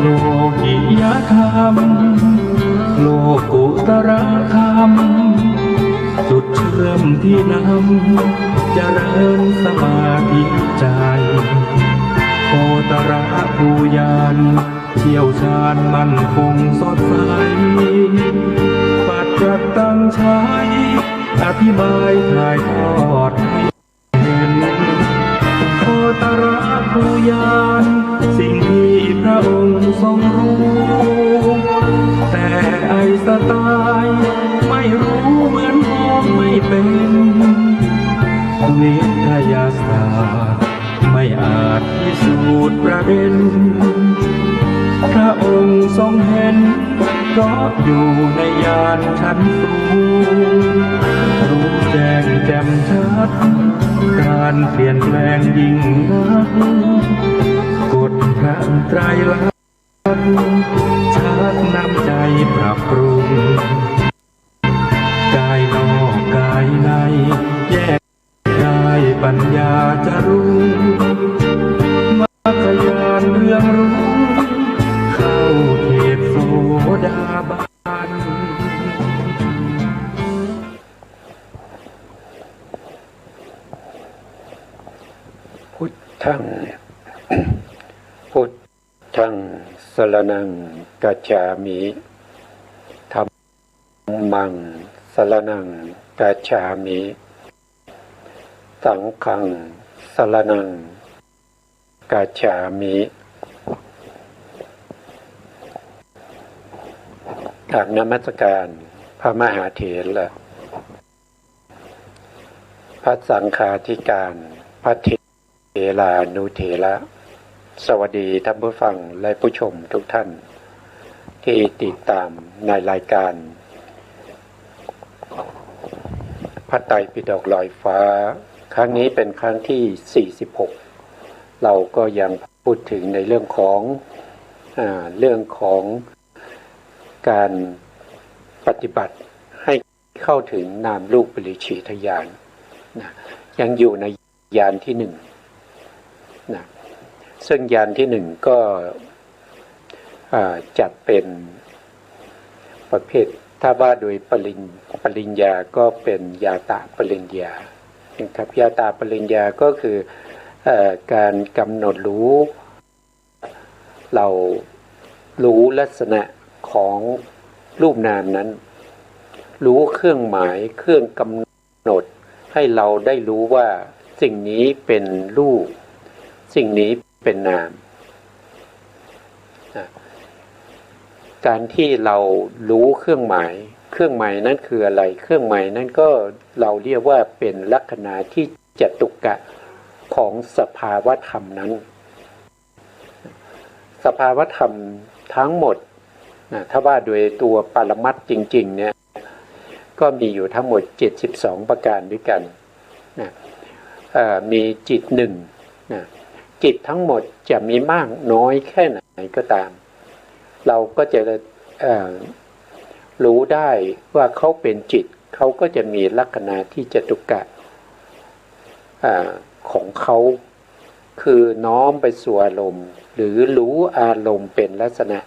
โลกิยธรรมโลกุตระธรรมจุดเชื่อมที่นำเจริญสมาธิใจโคตระภูยานเชี่ยวชาญมั่นคงสดใสปัจจัตตังใช้อธิบายถ่ายทอดให้เห็นโคตระภูยานสิ่งที่พระองค์ทรงรู้แต่ไอสไตล์ไม่รู้เหมือนมองไม่เป็นวิทยาศาสตร์ไม่อาจพิสูจน์ประเด็นพระองค์ทรงเห็นเพราะอยู่ในญาณชั้นสูงรู้แจ้งแจ่มชัดการเปลี่ยนแปลงยิ่งนักกฎพระไตรลักษณ์ชักนำใจปรับปรุงกายนอกกายในแยกกายปัญญาจะรู้มรรคญาณเรื่องรู้เข้าเขตโสดาบันพุทธัง พุทธังสรณังกัจฉามิธัมมังสรณังกัจฉามิสังฆังสรณังกัจฉามิกราบนมัสการพระมหาเถระพระสังฆาธิการพระเถรานุเถระสวัสดีท่านผู้ฟังและผู้ชมทุกท่านที่ติดตามในรายการพระไตรปิฎกลอยฟ้าครั้งนี้เป็นครั้งที่46เราก็ยังพูดถึงในเรื่องของการปฏิบัติให้เข้าถึงนามรูปปริฉีทญาณนะยังอยู่ในญาณที่1นะซึ่งญาณที่1ก็จัดเป็นประเภทถ้าว่าโดยปริญญาก็เป็นยาตะปริญญานะครับยาตะปริญญาก็คือการกำหนดรู้เรารู้ลักษณะของรูปนามนั้นรู้เครื่องหมายเครื่องกำหนดให้เราได้รู้ว่าสิ่งนี้เป็นรูปสิ่งนี้เป็นนามการที่เรารู้เครื่องหมายนั้นคืออะไรเครื่องหมายนั้นก็เราเรียกว่าเป็นลักษณะที่จตุกะของสภาวธรรมนั้นสภาวธรรมทั้งหมดถ้าว่าโดยตัวปรมัตถ์จริงๆเนี่ยก็มีอยู่ทั้งหมด72ประการด้วยกันนะมีจิตหนึ่งนะจิตทั้งหมดจะมีมากน้อยแค่ไหนก็ตามเราก็จะรู้ได้ว่าเขาเป็นจิตเขาก็จะมีลักษณะที่จตุกะของเขาคือน้อมไปสู่อารมณ์หรือรู้อารมณ์เป็นลักษณะ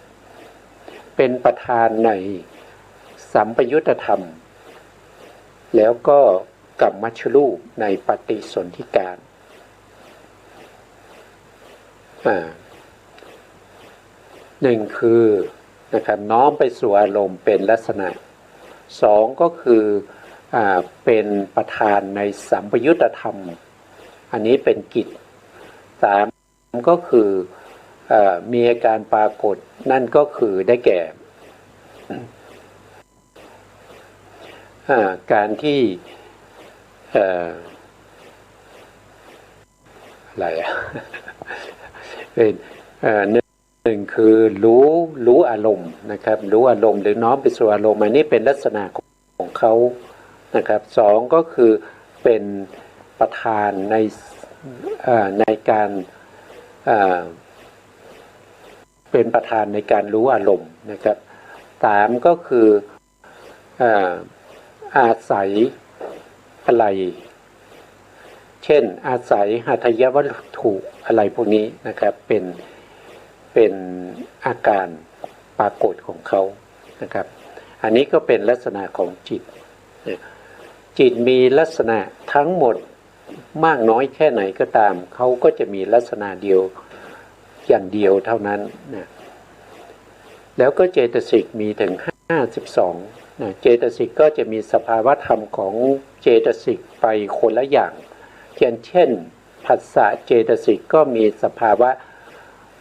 เป็นประธานในสัมปยุตธรรมแล้วก็กัมมัชฌรูปในปฏิสนธิการหนึ่งคือนะครับน้อมไปสู่อารมณ์เป็นลักษณะสองก็คือเป็นประธานในสัมปยุตธรรมอันนี้เป็นกิจสามก็คือมีอาการปรากฏนั่นก็คือได้แก่การที่อะไรเป็นหนึ่งคือรู้อารมณ์นะครับรู้อารมณ์หรือน้อมไปสู่อารมณ์อันนี้เป็นลักษณะของเขานะครับสองก็คือเป็นประธานในการเป็นประธานในการรู้อารมณ์นะครับสามก็คืออาศัยอะไรเช่นอาศัยหัตถยวัตถุอะไรพวกนี้นะครับเป็น เป็นอาการปรากฏของเขานะครับอันนี้ก็เป็นลักษณะของจิตจิตมีลักษณะทั้งหมดมากน้อยแค่ไหนก็ตามเขาก็จะมีลักษณะเดียวอย่างเดียวเท่านั้นนะแล้วก็เจตสิกมีถึง52นะเจตสิกก็จะมีสภาวะธรรมของเจตสิกไปคนละอย่างเช่นผัสสะเจตสิกก็มีสภาวะ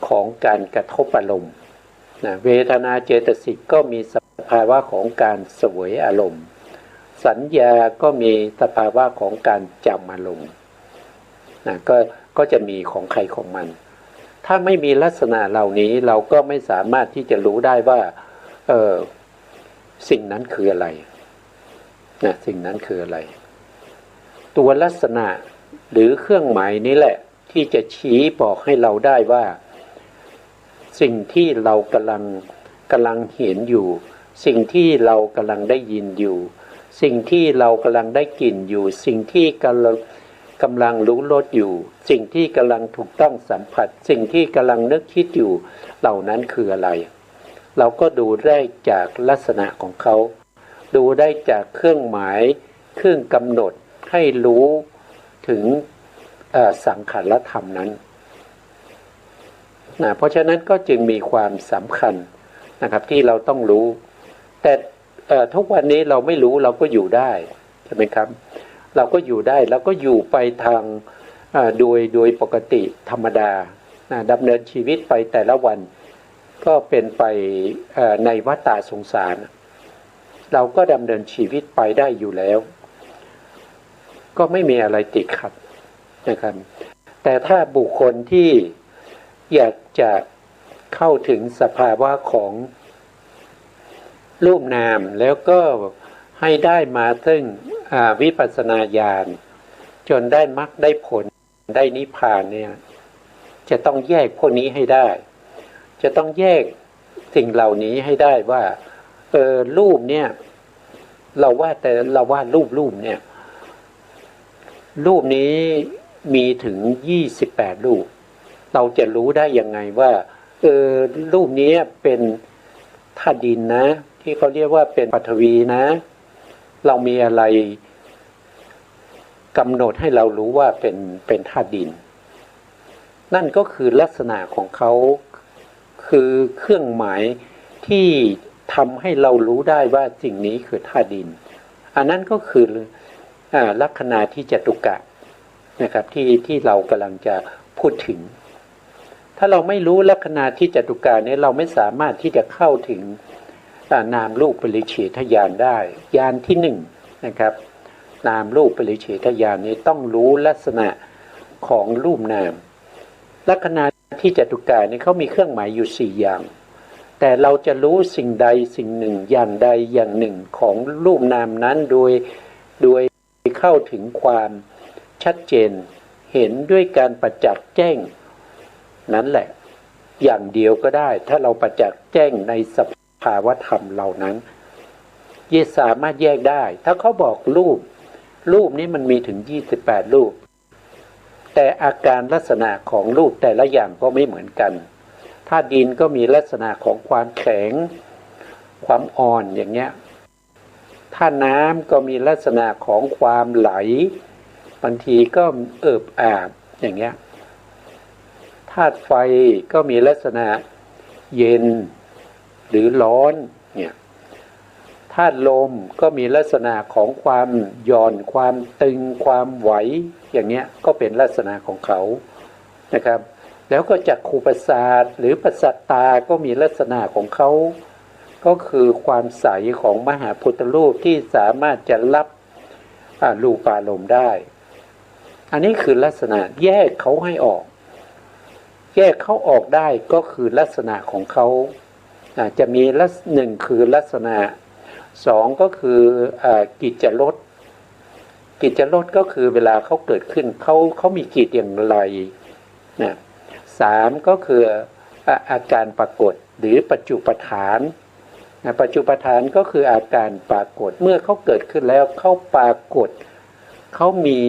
ของการกระทบอารมณ์นะเวทนาเจตสิกก็มีสภาวะของการเสวยอารมณ์สัญญาก็มีสภาวะของการจำอารมณ์นะก็จะมีของใครของมันถ้าไม่มีลักษณะเหล่านี้เราก็ไม่สามารถที่จะรู้ได้ว่าสิ่งนั้นคืออะไรนะสิ่งนั้นคืออะไรตัวลักษณะหรือเครื่องหมายนี้แหละที่จะชี้บอกให้เราได้ว่าสิ่งที่เรากำลังเห็นอยู่สิ่งที่เรากำลังได้ยินอยู่สิ่งที่เรากำลังได้กลิ่นอยู่สิ่งที่กำลังรู้รสอยู่สิ่งที่กำลังถูกต้องสัมผัสสิ่งที่กำลังนึกคิดอยู่เหล่านั้นคืออะไรเราก็ดูได้จากลักษณะของเขาดูได้จากเครื่องหมายเครื่องกำหนดให้รู้ถึงสังขารธรรมนั้นนะเพราะฉะนั้นก็จึงมีความสำคัญนะครับที่เราต้องรู้แต่ทุกวันนี้เราไม่รู้เราก็อยู่ได้ใช่ไหมครับเราก็อยู่ได้แล้วก็อยู่ไปทางโดยปกติธรรมดาดำเนินชีวิตไปแต่ละวันก็เป็นไปในวัฏฏะสงสารเราก็ดำเนินชีวิตไปได้อยู่แล้วก็ไม่มีอะไรติดขัดนะครับแต่ถ้าบุคคลที่อยากจะเข้าถึงสภาวะของรูปนามแล้วก็ให้ได้มาซึ่งวิปัสสนาญาณจนได้มรรคได้ผลได้นิพพานเนี่ยจะต้องแยกพวกนี้ให้ได้จะต้องแยกสิ่งเหล่านี้ให้ได้ว่ารูปเนี่ยเราว่ารูปเนี่ยรูปนี้มีถึง28รูปเราจะรู้ได้ยังไงว่ารูปนี้เป็นธาตุดินนะที่เขาเรียกว่าเป็นปฐวีนะเรามีอะไรกำหนดให้เรารู้ว่าเป็นธาตุดินนั่นก็คือลักษณะของเขาคือเครื่องหมายที่ทำให้เรารู้ได้ว่าสิ่งนี้คือธาตุดินอันนั้นก็คือลักขณาที่จตุกะนะครับที่เรากำลังจะพูดถึงถ้าเราไม่รู้ลักขณาที่จตุกะเนี่ยเราไม่สามารถที่จะเข้าถึงนามรูปปริเฉทญาณได้ญาณที่1นะครับนามรูปปริเฉทญาณนี้ต้องรู้ลักษณะของรูปนามลักขณาที่จตุกะนี่เขามีเครื่องหมายอยู่4อย่างแต่เราจะรู้สิ่งใดสิ่งหนึ่งอย่างใดอย่างหนึ่งของรูปนามนั้นโดยเข้าถึงความชัดเจนเห็นด้วยการประจักษ์แจ้งนั้นแหละอย่างเดียวก็ได้ถ้าเราประจักษ์แจ้งในสภาวธรรมเหล่านั้นสามารถแยกได้ถ้าเขาบอกรูปนี้มันมีถึง28รูปแต่อาการลักษณะของรูปแต่ละอย่างก็ไม่เหมือนกันธาตุดินก็มีลักษณะของความแข็งความอ่อนอย่างเงี้ยธาตุน้ำก็มีลักษณะของความไหลบางทีก็เอิบอาบอย่างเงี้ยธาตุไฟก็มีลักษณะเย็นหรือร้อนเนี่ยธาตุลมก็มีลักษณะของความหย่อนความตึงความไหวอย่างเงี้ยก็เป็นลักษณะของเขานะครับแล้วก็จักขุประสาทหรือประสาทตาก็มีลักษณะของเขาก็คือความใสของมหาพุทธรูปที่สามารถจะรับรูปารมณ์ได้อันนี้คือลักษณะแยกเขาให้ออกแยกเขาออกได้ก็คือลักษณะของเขาจะมีหนึ่งคือลักษณะ2ก็คือกิจลดก็คือเวลาเขาเกิดขึ้นเขามีกิจอย่างไรนะ3ก็คืออาการปรากฏหรือปัจจุปฐานปัจจุปฐานก็คืออาการปรากฏเมื่อเขาเกิดขึ้นแล้วเขาปรากฏเขามี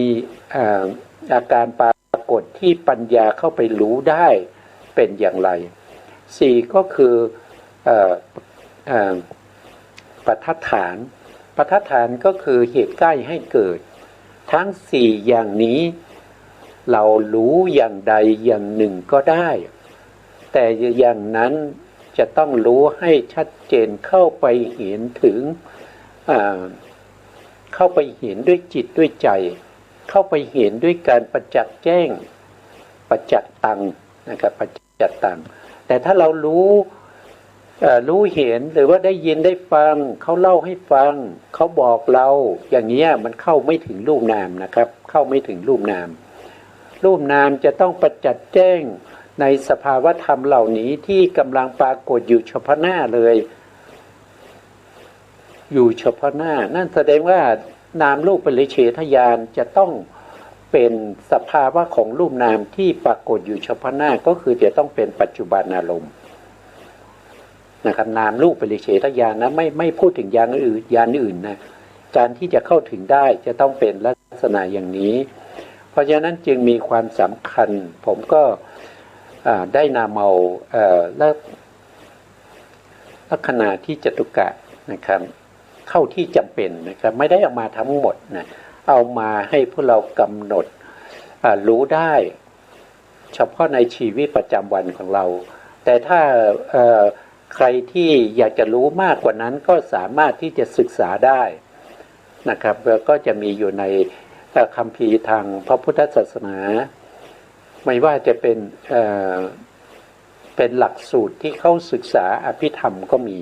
อาการปรากฏที่ปัญญาเข้าไปรู้ได้เป็นอย่างไร สี่ก็คือเอ่อเอ่อปัฏฐฐานปัฏฐฐานก็คือเหตุใกล้ให้เกิดทั้งสี่อย่างนี้เรารู้อย่างใดอย่างหนึ่งก็ได้แต่อย่างนั้นจะต้องรู้ให้ชัดเจนเข้าไปเห็นถึงเข้าไปเห็นด้วยจิตด้วยใจเข้าไปเห็นด้วยการประจักษ์แจ้งประจักษ์ตังนะครับประจักษ์ตังแต่ถ้าเรารู้เห็นหรือว่าได้ยินได้ฟังเขาเล่าให้ฟังเขาบอกเราอย่างนี้มันเข้าไม่ถึงรูปนามนะครับเข้าไม่ถึงรูปนามรูปนามจะต้องประจักษ์แจ้งในสภาวธรรมเหล่านี้ที่กำลังปรากฏอยู่เฉพาะหน้าเลยอยู่เฉพาะหน้านั่นแสดงว่านามรูปปริเฉทญาณจะต้องเป็นสภาวะของรูปนามที่ปรากฏอยู่เฉพาะหน้าก็คือจะต้องเป็นปัจจุบันอารมณ์นะครับนามรูปปริเฉทญาณนะไม่พูดถึงญาณอื่นนะการที่จะเข้าถึงได้จะต้องเป็นลักษณะอย่างนี้เพราะฉะนั้นจึงมีความสำคัญผมก็ได้นำเอาลักษณะที่จตุกะนะครับเข้าที่จำเป็นนะครับไม่ได้เอามาทั้งหมดนะเอามาให้พวกเรากำหนดรู้ได้เฉพาะในชีวิตประจำวันของเราแต่ถ้าใครที่อยากจะรู้มากกว่านั้นก็สามารถที่จะศึกษาได้นะครับก็จะมีอยู่ในคัมภีร์ทางพระพุทธศาสนาไม่ว่าจะเป็นหลักสูตรที่เขาศึกษาอภิธรรมก็มี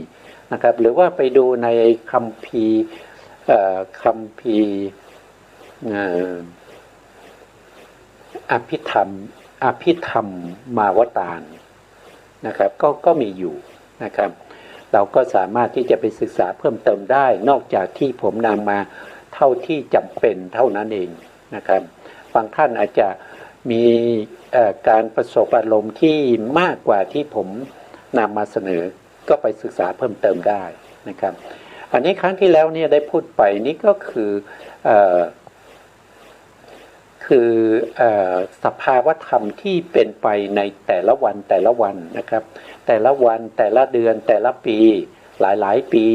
นะครับหรือว่าไปดูในคัมภีร์อภิธรรมมาวตารนะครับก็มีอยู่นะครับเราก็สามารถที่จะไปศึกษาเพิ่มเติมได้นอกจากที่ผมนำมาเท่าที่จำเป็นเท่านั้นเองนะครับบางท่านอาจจะมีการประสบอารมณ์ที่มากกว่าที่ผมนำมาเสนอก็ไปศึกษาเพิ่มเติมได้นะครับอันนี้ครั้งที่แล้วเนี่ยได้พูดไปนี่ก็คือสภาวธรรมที่เป็นไปในแต่ละวันนะครับแต่ละวันแต่ละเดือนแต่ละปีหลายปี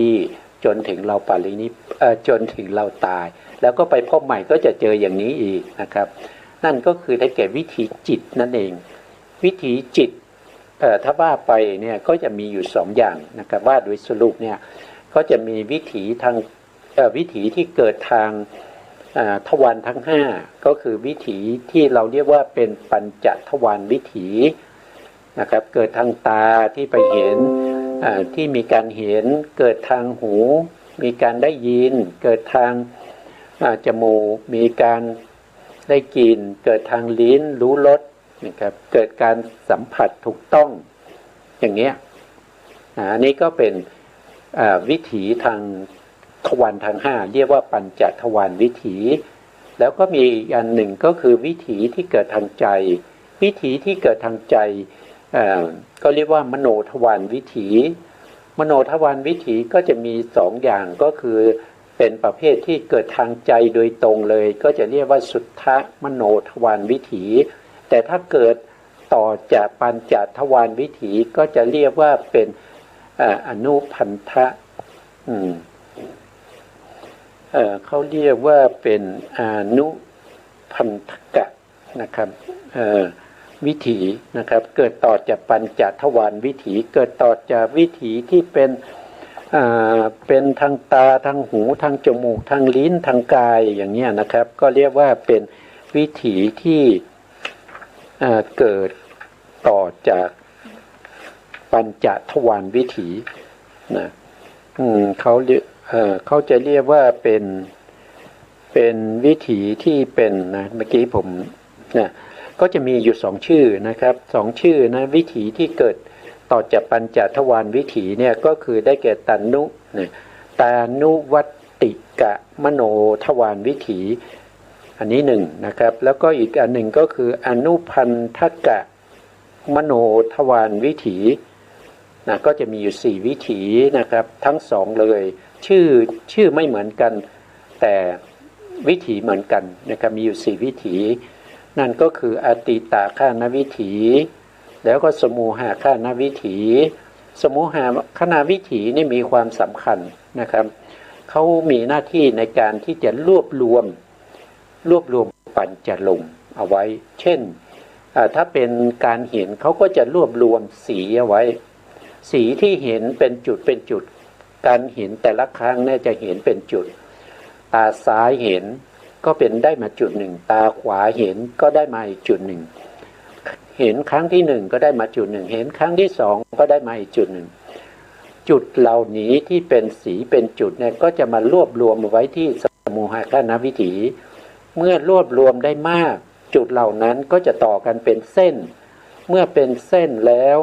จนถึงเราปรินิพพานจนถึงเราตายแล้วก็ไปพบใหม่ก็จะเจออย่างนี้อีกนะครับนั่นก็คือได้แก่วิถีจิตนั่นเองวิถีจิตถ้าว่าไปเนี่ยก็จะมีอยู่สองอย่างนะครับว่าโดยสรุปเนี่ยก็จะมีวิถีทางวิถีที่เกิดทางทวารทั้งห้าก็คือวิถีที่เราเรียกว่าเป็นปัญจทวารวิถีนะครับเกิดทางตาที่ไปเห็นที่มีการเห็นเกิดทางหูมีการได้ยินเกิดทางจมูกมีการได้กลิ่นเกิดทางลิ้นรู้รสนะครับเกิดการสัมผัสถูกต้องอย่างเงี้ยอันนี้ก็เป็นวิถีทางทวารทางห้าเรียกว่าปัญจทวารวิถีแล้วก็มีอันหนึ่งก็คือวิถีที่เกิดทางใจวิถีที่เกิดทางใจก็เรียกว่ามโนทวารวิถีมโนทวารวิถีก็จะมีสองอย่างก็คือเป็นประเภทที่เกิดทางใจโดยตรงเลยก็จะเรียกว่าสุทธมโนทวารวิถีแต่ถ้าเกิดต่อจากปัญจทวารวิถีก็จะเรียกว่าเป็นอนุพันธะเขาเรียกว่าเป็นอนุพันธกะนะครับวิถีนะครับเกิดต่อจากปัญจทวารวิถีเกิดต่อจากวิถีที่เป็นทางตาทางหูทางจมูกทางลิ้นทางกายอย่างนี้นะครับก็เรียกว่าเป็นวิถีที่เกิดต่อจากปัญจทวารวิถีนะเขาจะเรียกว่าเป็นวิถีที่เป็นนะเมื่อกี้ผมนะก็จะมีอยู่สองชื่อนะครับสองชื่อนะวิถีที่เกิดต่อจากปัญจทวารวิถีเนี่ยก็คือได้แก่ตานุวัตติกะมโนทวารวิถีอันนี้หนึ่งนะครับแล้วก็อีกอันหนึ่งก็คืออนุพันธกะมโนทวารวิถีนะก็จะมีอยู่สี่วิถีนะครับทั้งสองเลยชื่อไม่เหมือนกันแต่วิถีเหมือนกันนะครับมีอยู่สี่วิถีนั่นก็คืออติตาคานวิถี แล้วก็สมุหคณวิถีสมุหคณวิถีนี่มีความสำคัญนะครับเขามีหน้าที่ในการที่จะรวบรวมปัญจลมเอาไว้เช่นถ้าเป็นการเห็นเขาก็จะรวบรวมสีเอาไว้สีที่เห็นเป็นจุดการเห็นแต่ละครั้งเนี่ยจะเห็นเป็นจุดตาซ้ายเห็นก็เป็นได้มาจุดหนึ่งตาขวาเห็นก็ได้มาอีกจุดหนึ่งเห็นครั้งที่หนึ่งก็ได้มาจุดหนึ่งเห็นครั้งที่สองก็ได้มาอีกจุดหนึ่งจุดเหล่านี้ที่เป็นสีเป็นจุดเนี่ยก็จะมารวบรวมไว้ที่สมุหคณวิถีเมื่อรวบรวมได้มากจุดเหล่านั้นก็จะต่อกันเป็นเส้นเมื่อเป็นเส้นแล้ว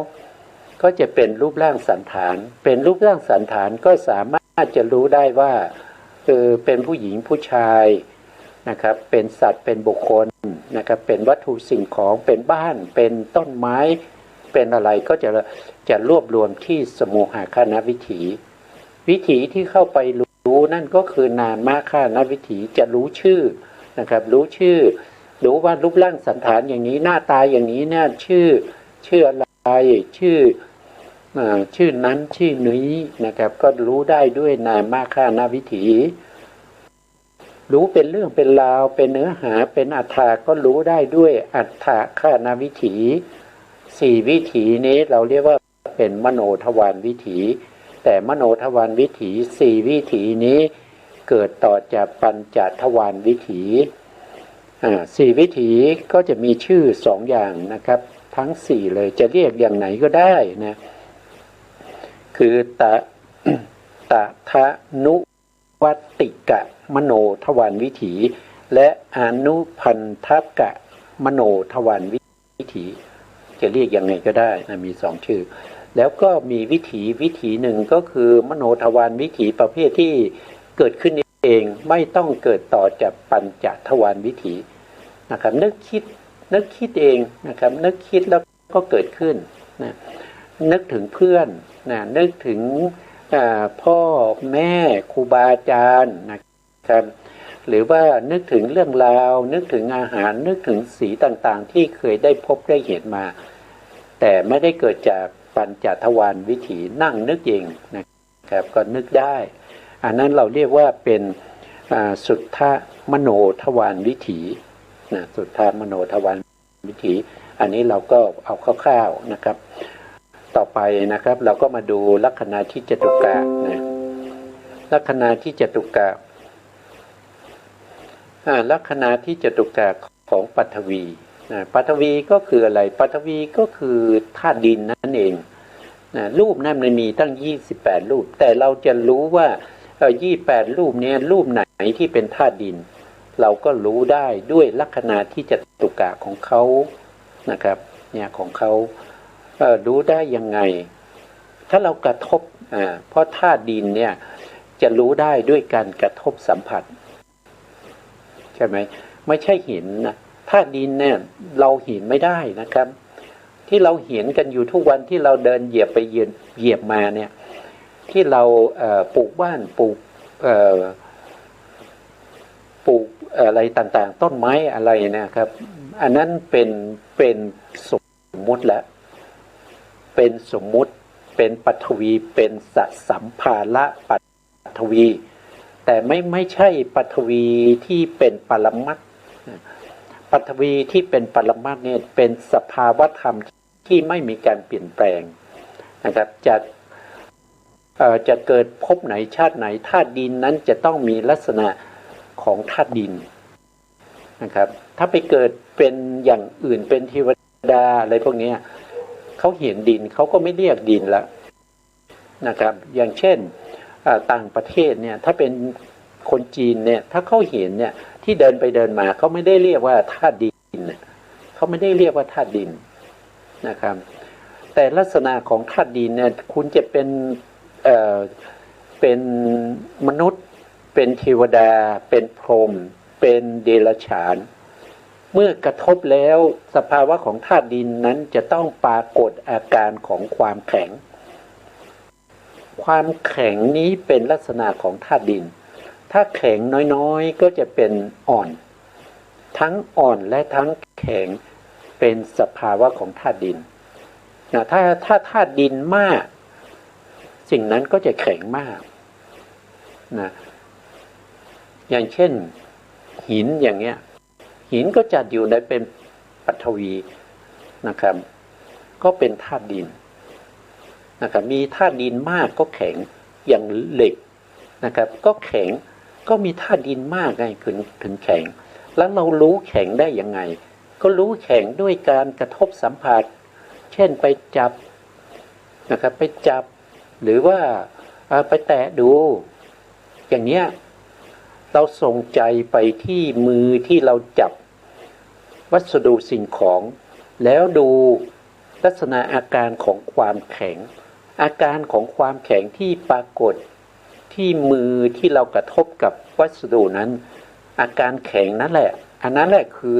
ก็จะเป็นรูปร่างสันฐานเป็นรูปร่างสันฐานก็สามารถจะรู้ได้ว่าเป็นผู้หญิงผู้ชายนะครับเป็นสัตว์เป็นบุคคลนะครับเป็นวัตถุสิ่งของเป็นบ้านเป็นต้นไม้เป็นอะไรก็จะรวบรวมที่สมุหคณวิถีวิถีที่เข้าไปรู้นั่นก็คือนามคณวิถีจะรู้ชื่อนะครับรู้ชื่อรู้ว่ารูปร่างสันฐานอย่างนี้หน้าตาอย่างนี้เนี่ยชื่ออะไรชื่อนั้นชื่อนี้นะครับก็รู้ได้ด้วยนามคณวิถีรู้เป็นเรื่องเป็นราวเป็นเนื้อหาเป็นอัฏฐะก็รู้ได้ด้วยอัฏฐคณวิถีสี่วิถีนี้เราเรียกว่าเป็นมโนทวารวิถีแต่มโนทวารวิถีสี่วิถีนี้เกิดต่อจากปัญจทวารวิถีสี่วิถีก็จะมีชื่อสองอย่างนะครับทั้งสี่เลยจะเรียกอย่างไหนก็ได้นะคือตทะนุวัตติกะมโนทวารวิถีและอนุพันธกะมโนทวารวิถีจะเรียกยังไงก็ได้นะมีสองชื่อแล้วก็มีวิถีหนึ่งก็คือมโนทวารวิถีประเภทที่เกิดขึ้นเองไม่ต้องเกิดต่อจากปัญจทวารวิถีนะครับนึกคิดเองนะครับนึกคิดแล้วก็เกิดขึ้นนะนึกถึงเพื่อนนะนึกถึงพ่อแม่ครูบาอาจารย์นะครับหรือว่านึกถึงเรื่องราวนึกถึงอาหารนึกถึงสีต่างๆที่เคยได้พบได้เห็นมาแต่ไม่ได้เกิดจากปัญจทวารวิถีนั่งนึกเองนะครับก็นึกได้อันนั้นเราเรียกว่าเป็นสุทธมโนทวารวิถีนะสุทธมโนทวารวิถีอันนี้เราก็เอาคร่าวๆนะครับต่อไปนะครับเราก็มาดูลัคนาที่จตุกะนะลัคนาที่จตุกะลัคนาที่จตุกะของปฐวีปฐวีก็คืออะไรปฐวีก็คือธาตุดินนั่นเองรูปนั้นมันมีตั้ง28รูปแต่เราจะรู้ว่า28รูปนี้รูปไหนที่เป็นธาตุดินเราก็รู้ได้ด้วยลัคนาที่จตุกะของเขานะครับเนี่ยของเขารู้ได้ยังไงถ้าเรากระทบเพราะธาตุดินเนี่ยจะรู้ได้ด้วยการกระทบสัมผัสใช่ไหมไม่ใช่เห็นนะธาตุดินเนี่ยเราเห็นไม่ได้นะครับที่เราเห็นกันอยู่ทุกวันที่เราเดินเหยียบไปเหยียบมาเนี่ยที่เราปลูกบ้านปลูกอะไรต่างๆต้นไม้อะไรนะครับอันนั้นเป็นสมมุติแล้วเป็นสมมุติเป็นปฐวีเป็นสัมภาระปฐวีแต่ไม่ใช่ปฐวีที่เป็นปรมัตถ์ปฐวีที่เป็นปรมัตถ์เนี่ยเป็นสภาวธรรมที่ไม่มีการเปลี่ยนแปลงนะครับจะเกิดภพไหนชาติไหนธาตุดินนั้นจะต้องมีลักษณะของธาตุดินนะครับถ้าไปเกิดเป็นอย่างอื่นเป็นเทวดาอะไรพวกนี้เขาเห็นดินเขาก็ไม่เรียกดินแล้วนะครับอย่างเช่นต่างประเทศเนี่ยถ้าเป็นคนจีนเนี่ยถ้าเขาเห็นเนี่ยที่เดินไปเดินมาเขาไม่ได้เรียกว่าธาตุดินเขาไม่ได้เรียกว่าธาตุดินนะครับแต่ลักษณะของธาตุดินเนี่ยคุณจะเป็นมนุษย์เป็นเทวดาเป็นพรหมเป็นเดรัจฉานเมื่อกระทบแล้วสภาวะของธาตุดินนั้นจะต้องปรากฏอาการของความแข็งความแข็งนี้เป็นลักษณะของธาตุดินถ้าแข็งน้อยๆก็จะเป็นอ่อนทั้งอ่อนและทั้งแข็งเป็นสภาวะของธาตุดิน นะถ้าธาตุดินมากสิ่งนั้นก็จะแข็งมากนะอย่างเช่นหินอย่างเงี้ยหินก็จัดอยู่ในเป็นปฐวีนะครับก็เป็นธาตุดินนะครับมีธาตุดินมากก็แข็งอย่างเหล็กนะครับก็แข็งก็มีธาตุดินมากไงถึงแข็งแล้วเรารู้แข็งได้ยังไงก็รู้แข็งด้วยการกระทบสัมผัสเช่นไปจับนะครับไปจับหรือว่าไปแตะดูอย่างเนี้ยเราส่งใจไปที่มือที่เราจับวัสดุสิ่งของแล้วดูลักษณะอาการของความแข็งอาการของความแข็งที่ปรากฏที่มือที่เรากระทบกับวัสดุนั้นอาการแข็งนั่นแหละอันนั้นแหละคือ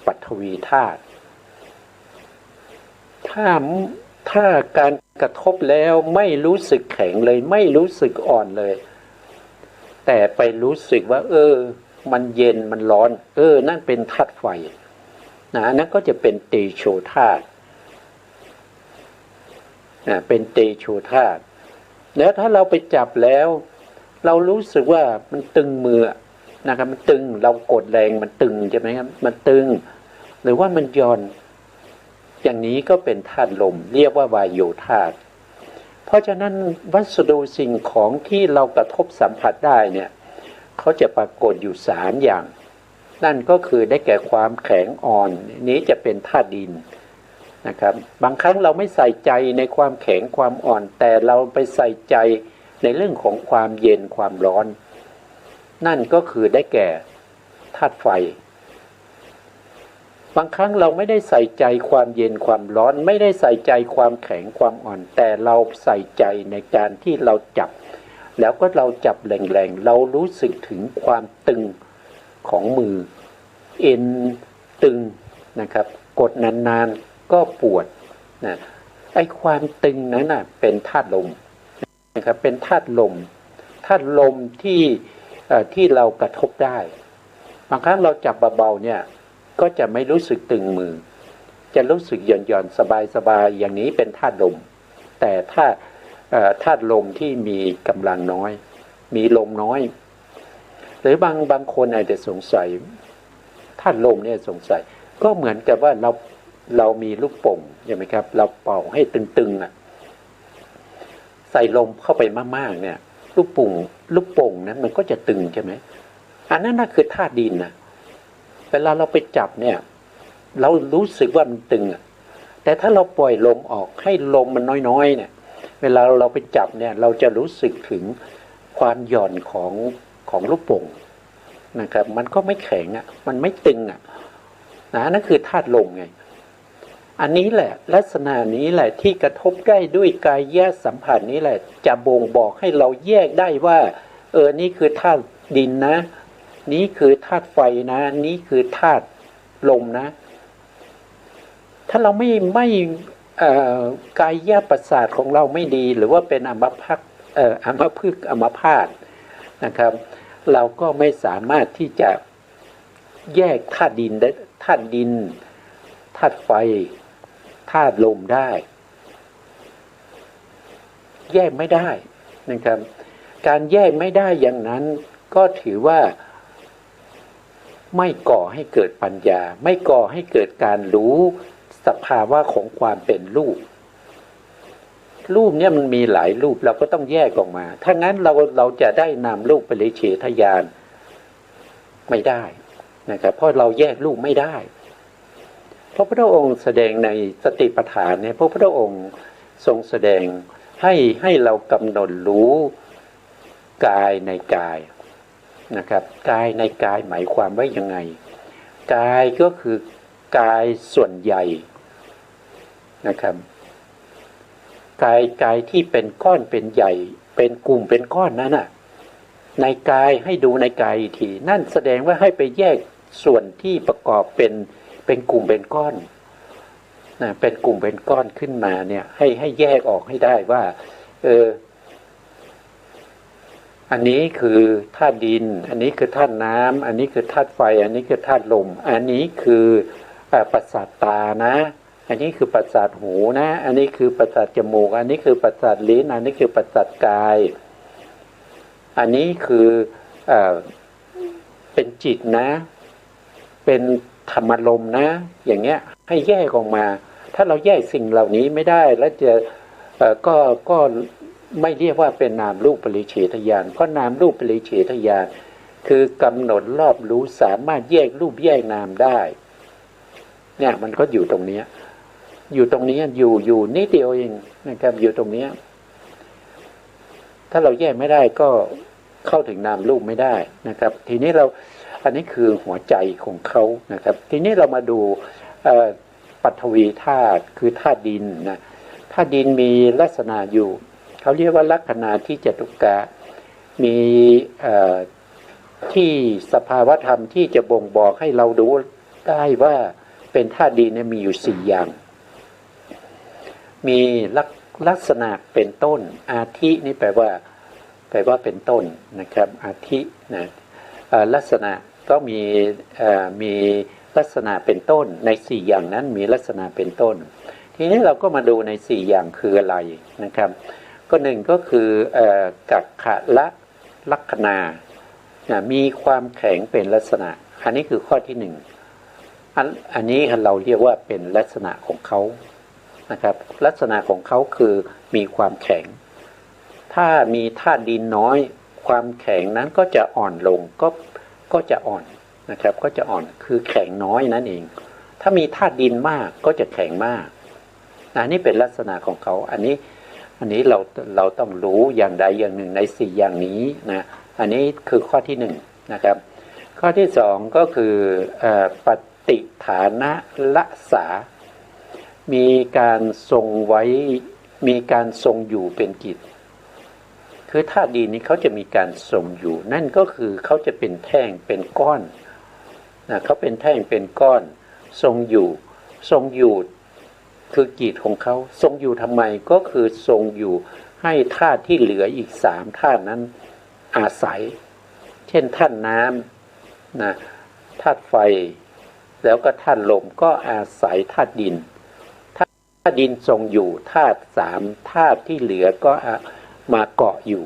ปฐวีธาตุถ้าการกระทบแล้วไม่รู้สึกแข็งเลยไม่รู้สึกอ่อนเลยแต่ไปรู้สึกว่ามันเย็นมันร้อนนั่นเป็นธาตุไฟนะนั่นก็จะเป็นเตโชธาตุเป็นเตโชธาตุแล้วถ้าเราไปจับแล้วเรารู้สึกว่ามันตึงมือนะครับมันตึงเรากดแรงมันตึงใช่ไหมครับมันตึงหรือว่ามันหย่อนอย่างนี้ก็เป็นธาตุลมเรียกว่าวายโยธาตุเพราะฉะนั้นวัสดุสิ่งของที่เรากระทบสัมผัสได้เนี่ยเขาจะปรากฏอยู่3อย่างนั่นก็คือได้แก่ความแข็งอ่อนนี้จะเป็นธาตุดินนะครับบางครั้งเราไม่ใส่ใจในความแข็งความอ่อนแต่เราไปใส่ใจในเรื่องของความเย็นความร้อนนั่นก็คือได้แก่ธาตุไฟบางครั้งเราไม่ได้ใส่ใจความเย็นความร้อนไม่ได้ใส่ใจความแข็งความอ่อนแต่เราใส่ใจในการที่เราจับแล้วก็เราจับแรงๆเรารู้สึกถึงความตึงของมือเอ็นตึงนะครับกดนานๆก็ปวดนะไอ้ความตึงนั้นน่ะเป็นธาตุลมนะครับเป็นธาตุลมที่เรากระทบได้บางครั้งเราจับเบาๆเนี่ยก็จะไม่รู้สึกตึงมือจะรู้สึกหย่อนๆสบายๆอย่างนี้เป็นธาตุลมแต่ถ้าธาตุลมที่มีกำลังน้อยมีลมน้อยหรือบางคนอาจจะสงสัยธาตุลมเนี่ยสงสัยก็เหมือนกับว่าเรามีลูกโป่งใช่ไหมครับเราเป่าให้ตึงใส่ลมเข้าไปมากๆเนี่ยลูกโป่งนั้นมันก็จะตึงใช่ไหมอันนั้นน่ะคือธาตุดินนะเวลาเราไปจับเนี่ยเรารู้สึกว่ามันตึงแต่ถ้าเราปล่อยลมออกให้ลมมันน้อยๆเนี่ยเวลาเราไปจับเนี่ยเราจะรู้สึกถึงความหย่อนของลูกโป่งนะครับมันก็ไม่แข็งมันไม่ตึงนั่นคือธาตุลมไงอันนี้แหละลักษณะนี้แหละที่กระทบได้ด้วยกายแยกสัมผัสนี้แหละจะบ่งบอกให้เราแยกได้ว่านี่คือธาตุดินนะนี้คือธาตุไฟนะนี้คือธาตุลมนะถ้าเราไม่กายแยกประสาทของเราไม่ดีหรือว่าเป็นอัมพฤกษ์อัมพาตนะครับเราก็ไม่สามารถที่จะแยกธาตุดินได้ธาตุดินธาตุไฟธาตุลมได้แยกไม่ได้นะครับการแยกไม่ได้อย่างนั้นก็ถือว่าไม่ก่อให้เกิดปัญญาไม่ก่อให้เกิดการรู้สภาวะของความเป็นรูปเนี่ยมันมีหลายรูปเราก็ต้องแยกออกมาถ้างั้นเราจะได้นามรูปปริเฉทญาณไม่ได้นะครับเพราะเราแยกรูปไม่ได้พระพุทธองค์แสดงในสติปัฏฐานเนี่ยพระพุทธองค์ทรงแสดงให้เรากำหนดรู้กายในกายนะครับกายในกายหมายความว่ายังไงกายก็คือกายส่วนใหญ่นะครับกายที่เป็นก้อนเป็นใหญ่เป็นกลุ่มเป็นก้อนนั้นน่ะในกายให้ดูในกายอีกทีนั่นแสดงว่าให้ไปแยกส่วนที่ประกอบเป็นกลุ่มเป็นก้อนนะเป็นกลุ่มเป็นก้อนขึ้นมาเนี่ยให้แยกออกให้ได้ว่าอันนี้คือธาตุดินอันนี้คือธาตุน้ำอันนี้คือธาตุไฟอันนี้คือธาตุลมอันนี้คือประสาทตานะ อันนี้คือประสาทหูนะอันนี้คือประสาทจมูกอันนี้คือประสาทลิ้นอันนี้คือประสาทกายอันนี้คือเป็นจิตนะเป็นธรรมารมณ์นะอย่างเงี้ยให้แยกออกมาถ้าเราแยกสิ่งเหล่านี้ไม่ได้แล้วจะก็ไม่เรียกว่าเป็นนามรูปปริเฉทญาณเพราะนามรูปปริเฉทญาณคือกำหนดรอบรู้สามารถแยกรูปแยกนามได้เนี่ยมันก็อยู่ตรงนี้อยู่นิดเดียวเองนะครับอยู่ตรงนี้ถ้าเราแยกไม่ได้ก็เข้าถึงนามรูปไม่ได้นะครับทีนี้เราอันนี้คือหัวใจของเขานะครับทีนี้เรามาดูปฐวีธาตุคือธาตุดินนะธาตุดินมีลักษณะอยู่เขาเรียกว่าลักษณะที่จตุกะมีที่สภาวธรรมที่จะบ่งบอกให้เราดูได้ว่าเป็นธาตุดินเนี่ยมีอยู่4อย่างมีลักษณะเป็นต้นอาทินี่แปลว่าเป็นต้นนะครับอาทินะลักษณะก็มีลักษณะเป็นต้นใน4อย่างนั้นมีลักษณะเป็นต้นทีนี้เราก็มาดูใน4อย่างคืออะไรนะครับก็หนึ่งก็คือกักขะละลักขณามีความแข็งเป็นลักษณะอันนี้คือข้อที่1อันนี้เราเรียกว่าเป็นลักษณะของเขานะครับลักษณะของเขาคือมีความแข็งถ้ามีธาตุดินน้อยความแข็งนั้นก็จะอ่อนลงก็จะอ่อนนะครับก็จะอ่อนคือแข็งน้อยนั่นเองถ้ามีธาตุดินมากก็จะแข็งมากอันนี้เป็นลักษณะของเขาอันนี้เราต้องรู้อย่างใดอย่างหนึ่งใน4อย่างนี้นะอันนี้คือข้อที่1นะครับข้อที่2ก็คือปฏิฐานะละสามีการทรงไว้มีการทรงอยู่เป็นกิจคือธาตุดินนี้เขาจะมีการทรงอยู่นั่นก็คือเขาจะเป็นแท่งเป็นก้อนนะเขาเป็นแท่งเป็นก้อนทรงอยู่คือกิจของเขาทรงอยู่ทำไมก็คือทรงอยู่ให้ธาตุที่เหลืออีก3ธาตุนั้นอาศัยเช่นธาตุน้ำนะธาตุไฟแล้วก็ธาตุลมก็อาศัยธาตุดินธาตุดินทรงอยู่ธาตุ3ธาตุที่เหลือก็มาเกาะอยู่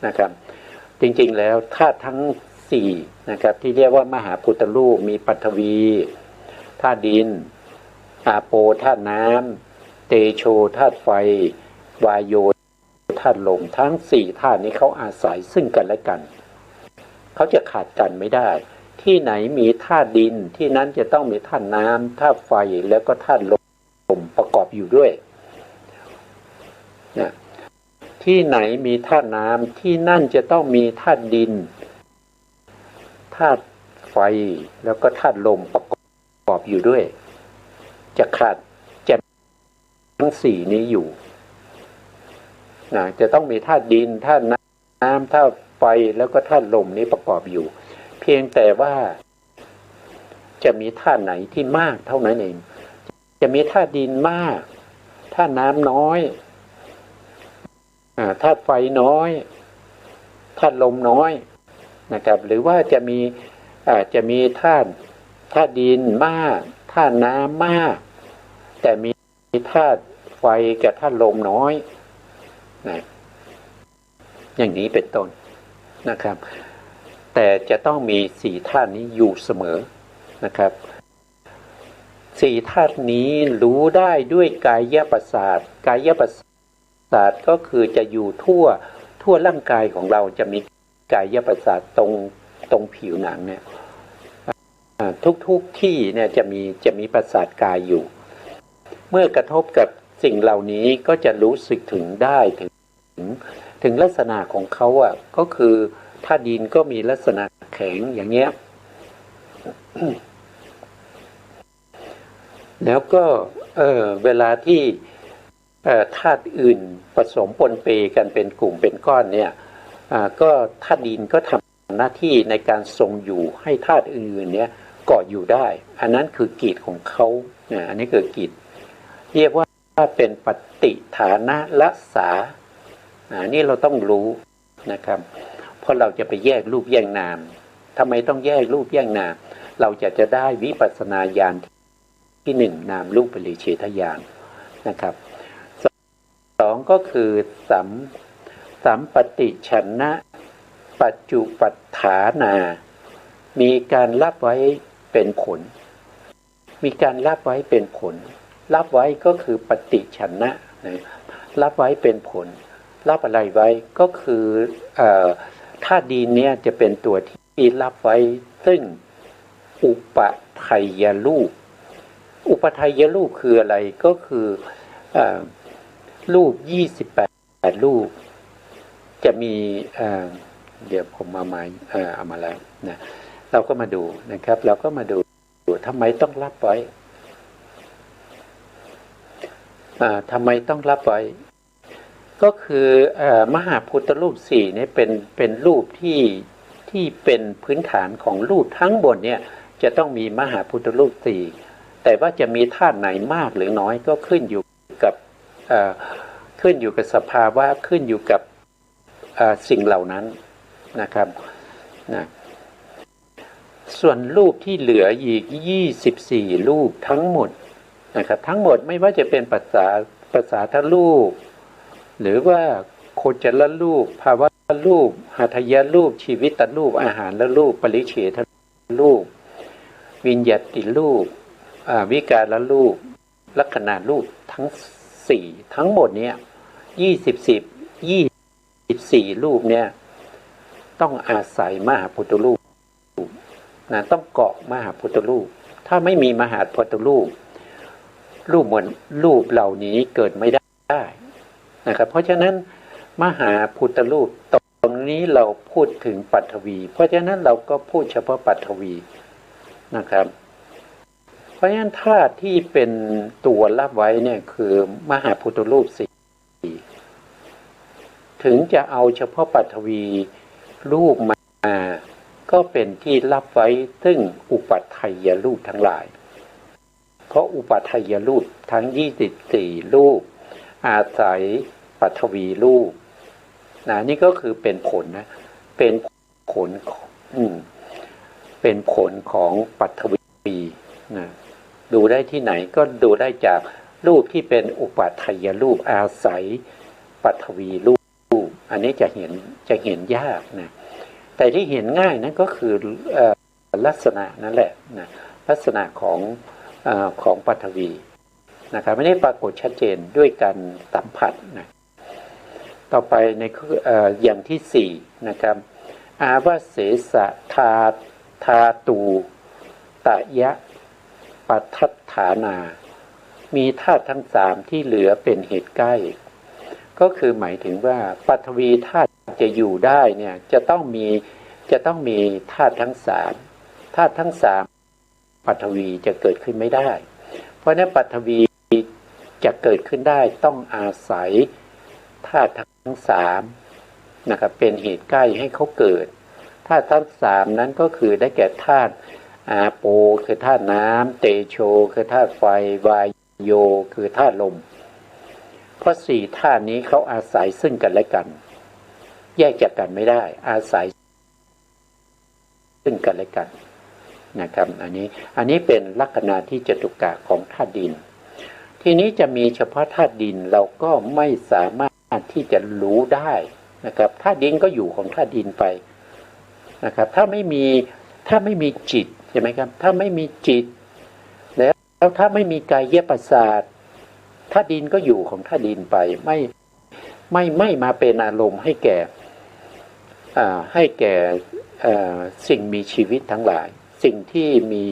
นะครับจริงๆแล้วธาตุทั้ง4นะครับที่เรียกว่ามหาพุทธรูปมีปฐวีธาตุดินอาโปธาตุน้ำเตโชธาตุไฟวายโยธาตุลมทั้ง4ธาตุนี้เขาอาศัยซึ่งกันและกันเขาจะขาดกันไม่ได้ที่ไหนมีธาตุดินที่นั้นจะต้องมีธาตุน้ำธาตุไฟแล้วก็ธาตุลมประกอบอยู่ด้วยนะที่ไหนมีธาตุน้ำที่นั่นจะต้องมีธาตุดินธาตุไฟแล้วก็ธาตุลมประกอบอยู่ด้วยจะขาดทั้ง4นี้อยู่นะจะต้องมีธาตุดินธาตุน้ำธาตุไฟแล้วก็ธาตุลมนี้ประกอบอยู่เพียงแต่ว่าจะมีธาตุไหนที่มากเท่านั้นเองจะมีธาตุดินมากธาตุน้ำน้อยธาตุไฟน้อยธาตุลมน้อยนะครับหรือว่าจะมีธาตุดินมากธาตุน้ำมากแต่มีธาตุไฟกับธาตุลมน้อยนะอย่างนี้เป็นต้นนะครับแต่จะต้องมี4ธาตุนี้อยู่เสมอนะครับ4ธาตุนี้รู้ได้ด้วยกายประสาทกายประสาทก็คือจะอยู่ทั่วร่างกายของเราจะมีกายประสาทตรงผิวหนังเนี่ยทุกที่เนี่ยจะมีประสาทกายอยู่เมื่อกระทบกับสิ่งเหล่านี้ก็จะรู้สึกถึงได้ถึงลักษณะของเขาก็คือธาตุดินก็มีลักษณะแข็งอย่างเงี้ย แล้วก็เวลาที่ธาตุอื่นผสมปนเปกันเป็นกลุ่มเป็นก้อนเนี่ยก็ธาตุดินก็ทำหน้าที่ในการทรงอยู่ให้ธาตุอื่นเนี่ยเกาะอยู่ได้อันนั้นคือกิจของเขาอันนี้คือกิจเรียกว่าเป็นปฏิฐานะละสานี่เราต้องรู้นะครับเพราะเราจะไปแยกรูปแยกนามทำไมต้องแยกรูปแยกนามเราจะได้วิปัสสนาญาณ ที่หนึ่งนามรูปปริเฉทญาณนะครับสองก็คือสัมปติฉันนะปัจจุปัฏฐานามีการรับไว้เป็นผลมีการรับไว้เป็นผลรับไว้ก็คือปฏิฉันนะรับไว้เป็นผลรับอะไรไว้ก็คือธาตุดินเนี่ยจะเป็นตัวที่รับไว้ซึ่งอุปทัยยรูปอุปทัยยรูปคืออะไรก็คือรูป28รูปจะมีเดี๋ยวผมเอามาแล้วนะเราก็มาดูนะครับเราก็มาดูทำไมต้องรับไว้ทำไมต้องรับไว้ก็คือมหาพุทธรูป4เนี่ยเป็นรูปที่เป็นพื้นฐานของรูปทั้งหมดเนี่ยจะต้องมีมหาพุทธรูป4แต่ว่าจะมีธาตุไหนมากหรือน้อยก็ขึ้นอยู่กับสภาวะขึ้นอยู่กับสิ่งเหล่านั้นนะครับนะส่วนรูปที่เหลืออีก24รูปทั้งหมดนะครับทั้งหมดไม่ว่าจะเป็นภาษาทรูปหรือว่าโคจรรูปภาวะรูปหัตถยรูปชีวิตรูปอาหารและรูปปริเฉทรูปวิญญัติรูปวิการรูปลักขณะรูปทั้ง4ทั้งหมดเนี่ย24รูปเนี่ยต้องอาศัยมหาพุทธรูปนะต้องเกาะมหาพุทธรูปถ้าไม่มีมหาพุทธรูปเหมือนรูปเหล่านี้เกิดไม่ได้นะครับเพราะฉะนั้นมหาพุทธรูปตรงนี้เราพูดถึงปัทวีเพราะฉะนั้นเราก็พูดเฉพาะปัทวีนะครับเพราะฉะนั้นธาตุที่เป็นตัวรับไว้เนี่ยคือมหาพุทธรูป4ถึงจะเอาเฉพาะปัทวีรูปมาก็เป็นที่รับไว้ซึ่งอุปัฏฐัยยรูปทั้งหลายเพราะอุปัฏฐัยยรูปทั้ง24รูปอาศัยปัทวีรูปนี่ก็คือเป็นผลนะเป็นผลของปัทวีนะดูได้ที่ไหนก็ดูได้จากรูปที่เป็นอุปัฏฐัยยรูปอาศัยปัทวีรูปอันนี้จะเห็นยากนะแต่ที่เห็นง่ายนั่นก็คือลักษณะนั่นแหละนะลักษณะของปัทวีนะครับไม่ได้ปรากฏชัดเจนด้วยการสัมผัสนะต่อไปในอย่างที่4นะครับอาวเสสะธาตูตยะปัฏฐฐานามีธาตุทั้ง3ที่เหลือเป็นเหตุใกล้ก็คือหมายถึงว่าปัทวีธาตุจะอยู่ได้เนี่ยจะต้องมีธาตุทั้ง3ธาตุทั้ง3ปัทวีจะเกิดขึ้นไม่ได้เพราะนั้นปัทวีจะเกิดขึ้นได้ต้องอาศัยธาตุทั้ง3นะครับเป็นเหตุใกล้ให้เขาเกิดธาตุทั้ง3นั้นก็คือได้แก่ธาตุอาโปคือธาตุน้ำเตโชคือธาตุไฟวายโยคือธาตุลมเพราะ4ธาตุนี้เขาอาศัยซึ่งกันและกันแยกจากกันไม่ได้อาศัยซึ่งกันและกันนะครับอันนี้เป็นลักษณะที่จตุกะของธาตุดินทีนี้จะมีเฉพาะธาตุดินเราก็ไม่สามารถที่จะรู้ได้นะครับธาตุดินก็อยู่ของธาตุดินไปนะครับถ้าไม่มีจิตใช่ไหมครับถ้าไม่มีจิตแล้วถ้าไม่มีกายประสาทธาตุดินก็อยู่ของธาตุดินไปไม่มาเป็นอารมณ์ให้แก่สิ่งมีชีวิตทั้งหลายสิ่งที่มี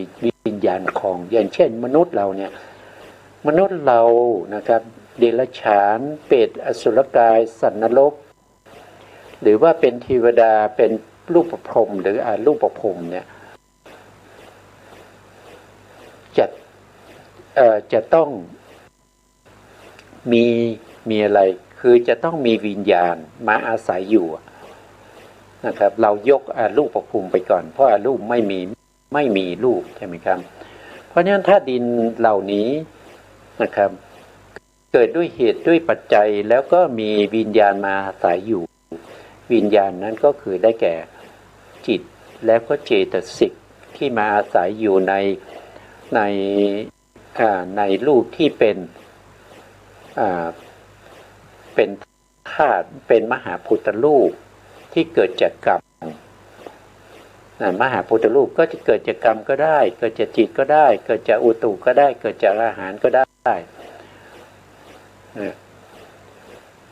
วิญญาณของอย่างเช่นมนุษย์เรานะครับเดรัจฉานเปรตอสุรกายสัตว์นรกหรือว่าเป็นเทวดาเป็นรูปพรหมหรือรูปพรหมเนี่ยจะต้องมีอะไรคือจะต้องมีวิญญาณมาอาศัยอยู่นะครับเรายกรูปพรหมไปก่อนเพราะรูปไม่มีรูปใช่ไหมครับเพราะฉะนั้นถ้าดินเหล่านี้นะครับเกิดด้วยเหตุด้วยปัจจัยแล้วก็มีวิญญาณมาอาศัยอยู่วิญญาณนั้นก็คือได้แก่จิตแล้วก็เจตสิกที่มาอาศัยอยู่ใน ในรูปที่เป็นเป็นธาตุเป็นมหาพุทธรูปที่เกิดจากกรรมมหาพุทธรูปก็จะเกิดจากกรรมก็ได้เกิดจากจิตก็ได้เกิดจากอุตุก็ได้เกิดจากอาหารก็ได้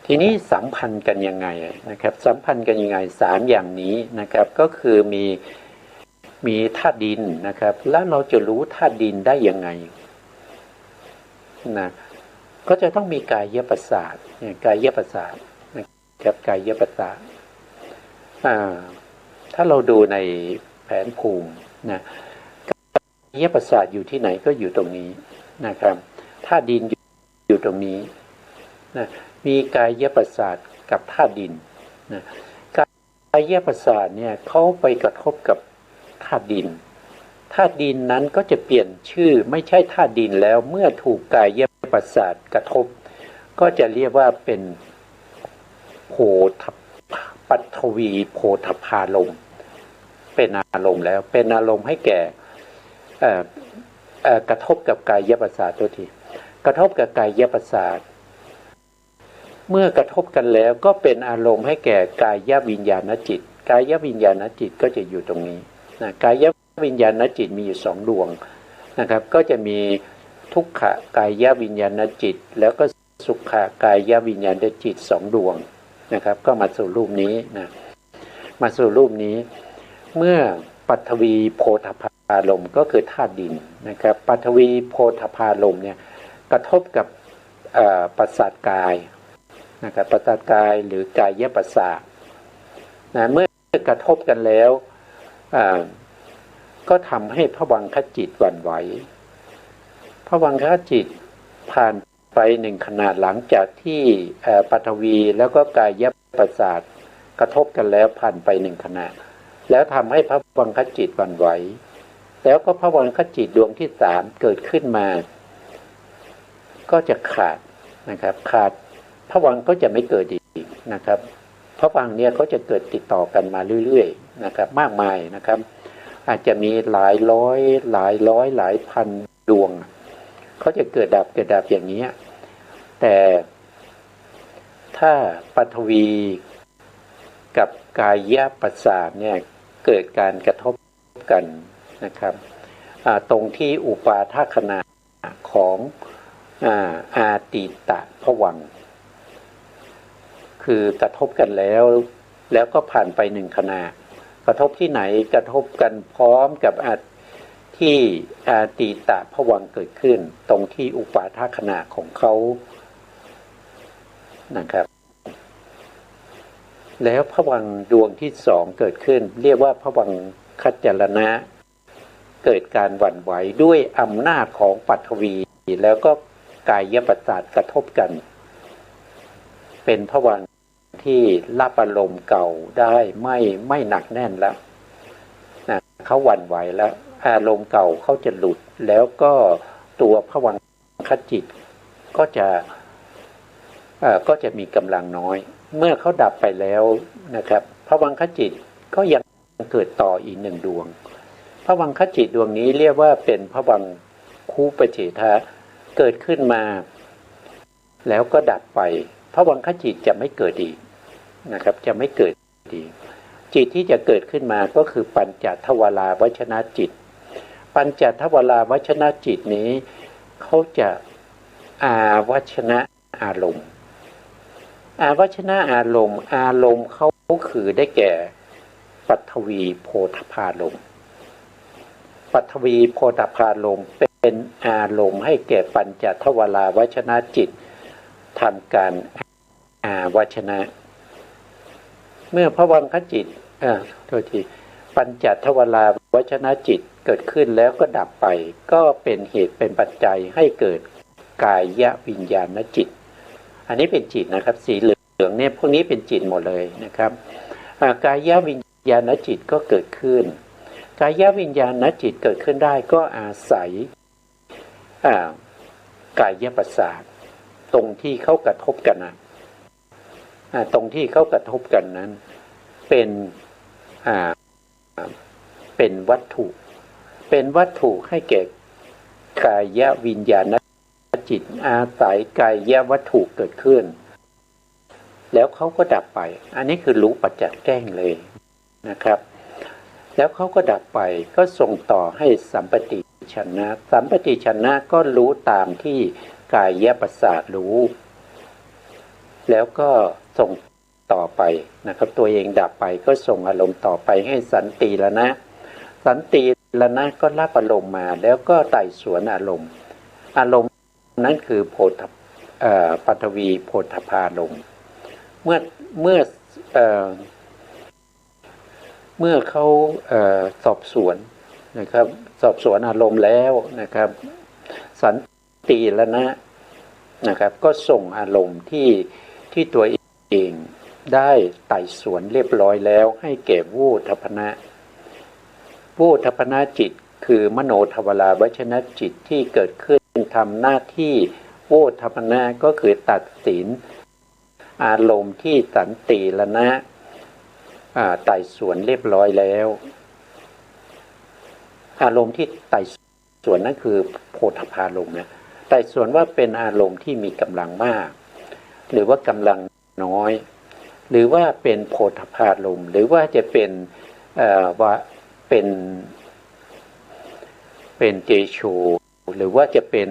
ทีนี้สัมพันธ์กันยังไงนะครับสัมพันธ์กันยังไง3อย่างนี้นะครับก็คือมีธาตุดินนะครับแล้วเราจะรู้ธาตุดินได้ยังไงนะก็จะต้องมีกายประสาทกายประสาทนะครับกายประสาทถ้าเราดูในแผนภูมินะกายประสาทอยู่ที่ไหนก็อยู่ตรงนี้นะครับธาตุดินอยู่ตรงนี้นะมีกายประสาทกับธาตุดินนะกายประสาทเนี่ยเขาไปกระทบกับธาตุดินธาตุดินนั้นก็จะเปลี่ยนชื่อไม่ใช่ธาตุดินแล้วเมื่อถูกกายประสาทกระทบก็จะเรียกว่าเป็นโพธปัทวีโพธพารมณ์เป็นอารมณ์แล้วเป็นอารมณ์ให้แก่กระทบกับกายประสาทตัวทีกระทบกับกายประสาทเมื่อกระทบกันแล้วก็เป็นอารมณ์ให้แก่กายวิญญาณจิตกายวิญญาณจิตก็จะอยู่ตรงนี้นะกายวิญญาณจิตมีอยู่2ดวงนะครับก็จะมีทุกขกายวิญญาณจิตแล้วก็สุขกายวิญญาณจิต2ดวงนะครับก็มาสู่รูปนี้นะมาสู่รูปนี้เมื่อปัทวีโพธพารมณ์ก็คือธาตุดินนะครับปัทวีโพธพารมณ์เนี่ยกระทบกับประสาทกายนะครับประสาทกายหรือกายประสาทนะเมื่อกระทบกันแล้วก็ทำให้ภวังคจิตหวั่นไหวภวังคจิตผ่านไป1ขณะหลังจากที่ปฐวีแล้วก็กายประสาทกระทบกันแล้วผ่านไป1ขณะแล้วทำให้ภวังคจิตหวั่นไหวแล้วก็ภวังคจิตดวงที่3เกิดขึ้นมาก็จะขาดนะครับขาดภวังก็จะไม่เกิดอีกนะครับภวังเนี่ยเขาจะเกิดติดต่อกันมาเรื่อยๆนะครับมากมายนะครับอาจจะมีหลายร้อยหลายพันดวงเขาจะเกิดดับอย่างนี้แต่ถ้าปฐวีกับกายประสาทเนี่ยเกิดการกระทบกันนะครับตรงที่อุปาทขณะของอาติตะภวังค์คือกระทบกันแล้วก็ผ่านไป1ขณะกระทบที่ไหนกระทบกันพร้อมกับที่อาติตะภวังค์เกิดขึ้นตรงที่อุปาทขณะของเขานะครับแล้วภวังค์ดวงที่2เกิดขึ้นเรียกว่าภวังคัจจรณะเกิดการหวั่นไหวด้วยอำนาจของปัทวีแล้วก็กายประสาทกระทบกันเป็นภวังค์ที่รับอารมณ์เก่าได้ไม่หนักแน่นแล้วนะเขาหวั่นไหวแล้วอารมณ์เก่าเขาจะหลุดแล้วก็ตัวภวังคจิตก็จะมีกำลังน้อยเมื่อเขาดับไปแล้วนะครับภวังคจิตก็ยังเกิดต่ออีก1ดวงภวังคจิตดวงนี้เรียกว่าเป็นภวังคูปเฉทะเกิดขึ้นมาแล้วก็ดับไปภวังคจิตจะไม่เกิดอีกนะครับจะไม่เกิดอีกจิตที่จะเกิดขึ้นมาก็คือปัญจทวาราวชนะจิตปัญจทวาราวชนะจิตนี้เขาจะอาวชนะอารมณ์อาวชนะอารมณ์เขาคือได้แก่ปัทวีโพธพารมณ์ปัทวีโพธพารมณ์เป็นอารมณ์ให้แก่ปัญจทวาราวชนะจิตทำการอาวชนะเมื่อภวังคจิตโทษทีปัญจทวาราวชนะจิตเกิดขึ้นแล้วก็ดับไปก็เป็นเหตุเป็นปัจจัยให้เกิดกายวิญญาณจิตอันนี้เป็นจิตนะครับสีเหลืองเนี่ยพวกนี้เป็นจิตหมดเลยนะครับกายวิญญาณจิตก็เกิดขึ้นกายวิญญาณจิตเกิดขึ้นได้ก็อาศัยกายประสาทตรงที่เขากระทบกันนะตรงที่เขากระทบกันนั้นเป็นวัตถุให้แก่ กายวิญญาณจิตอาศัยกายวัตถุเกิดขึ้นแล้วเขาก็ดับไปอันนี้คือรู้ปัจจักแจ้งเลยนะครับแล้วเขาก็ดับไปก็ส่งต่อให้สัมปติชนะสัมปติชนะก็รู้ตามที่กายประสาทรู้แล้วก็ส่งต่อไปนะครับตัวเองดับไปก็ส่งอารมณ์ต่อไปให้สันติละนะสันติละนะก็รับอารมณ์มาแล้วก็ไต่สวนอารมณ์นั้นคือปัทวีโพธพารมณ์เมื่อเขาสอบสวนนะครับสอบสวนอารมณ์แล้วนะครับสันติละนะครับก็ส่งอารมณ์ที่ตัวเองได้ไต่สวนเรียบร้อยแล้วให้แก่วูทัพนะวูทัพนะจิตคือมโนทวาราวชนจิตที่เกิดขึ้นทำหน้าที่วูทัพนะก็คือตัดสินอารมณ์ที่สันติละนะไต่สวนเรียบร้อยแล้วอารมณ์ที่ไต่สวนนั่นคือโพธพารมณ์นะไต่สวนว่าเป็นอารมณ์ที่มีกำลังมากหรือว่ากำลังน้อยหรือว่าเป็นโพธพารมณ์หรือว่าจะเป็นว่าเป็นเจโชหรือว่าจะเป็น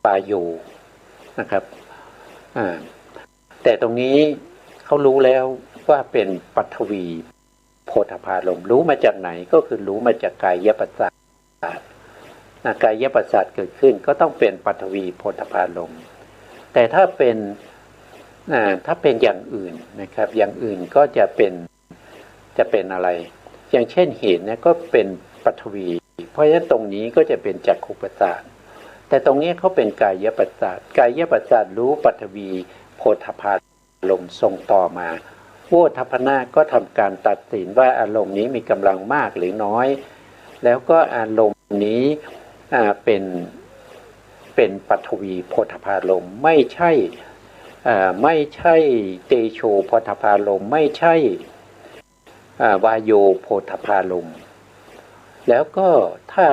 ปาโยนะครับแต่ตรงนี้เขารู้แล้วว่าเป็นปัทวีโพธพารมณ์รู้มาจากไหนก็คือรู้มาจากกายประสาทกายประสาทเกิดขึ้นก็ต้องเป็นปัทวีโพธพารมณ์แต่ถ้าเป็นอย่างอื่นนะครับอย่างอื่นก็จะเป็นอะไรอย่างเช่นเหตุเนี่ยก็เป็นปัทวีเพราะฉะนั้นตรงนี้ก็จะเป็นจักขุประสาทแต่ตรงนี้เขาเป็นกายประสาทกายประสาทรู้ปัทวีโพธพารมณ์ส่งต่อมาโวทัพนะก็ทำการตัดสินว่าอารมณ์นี้มีกำลังมากหรือน้อยแล้วก็อารมณ์นี้เป็นปัทวีโพธพารมณ์ไม่ใช่เตโชโพธพารมณ์ไม่ใช่วายโยโพธพารมณ์แล้วก็ถ้า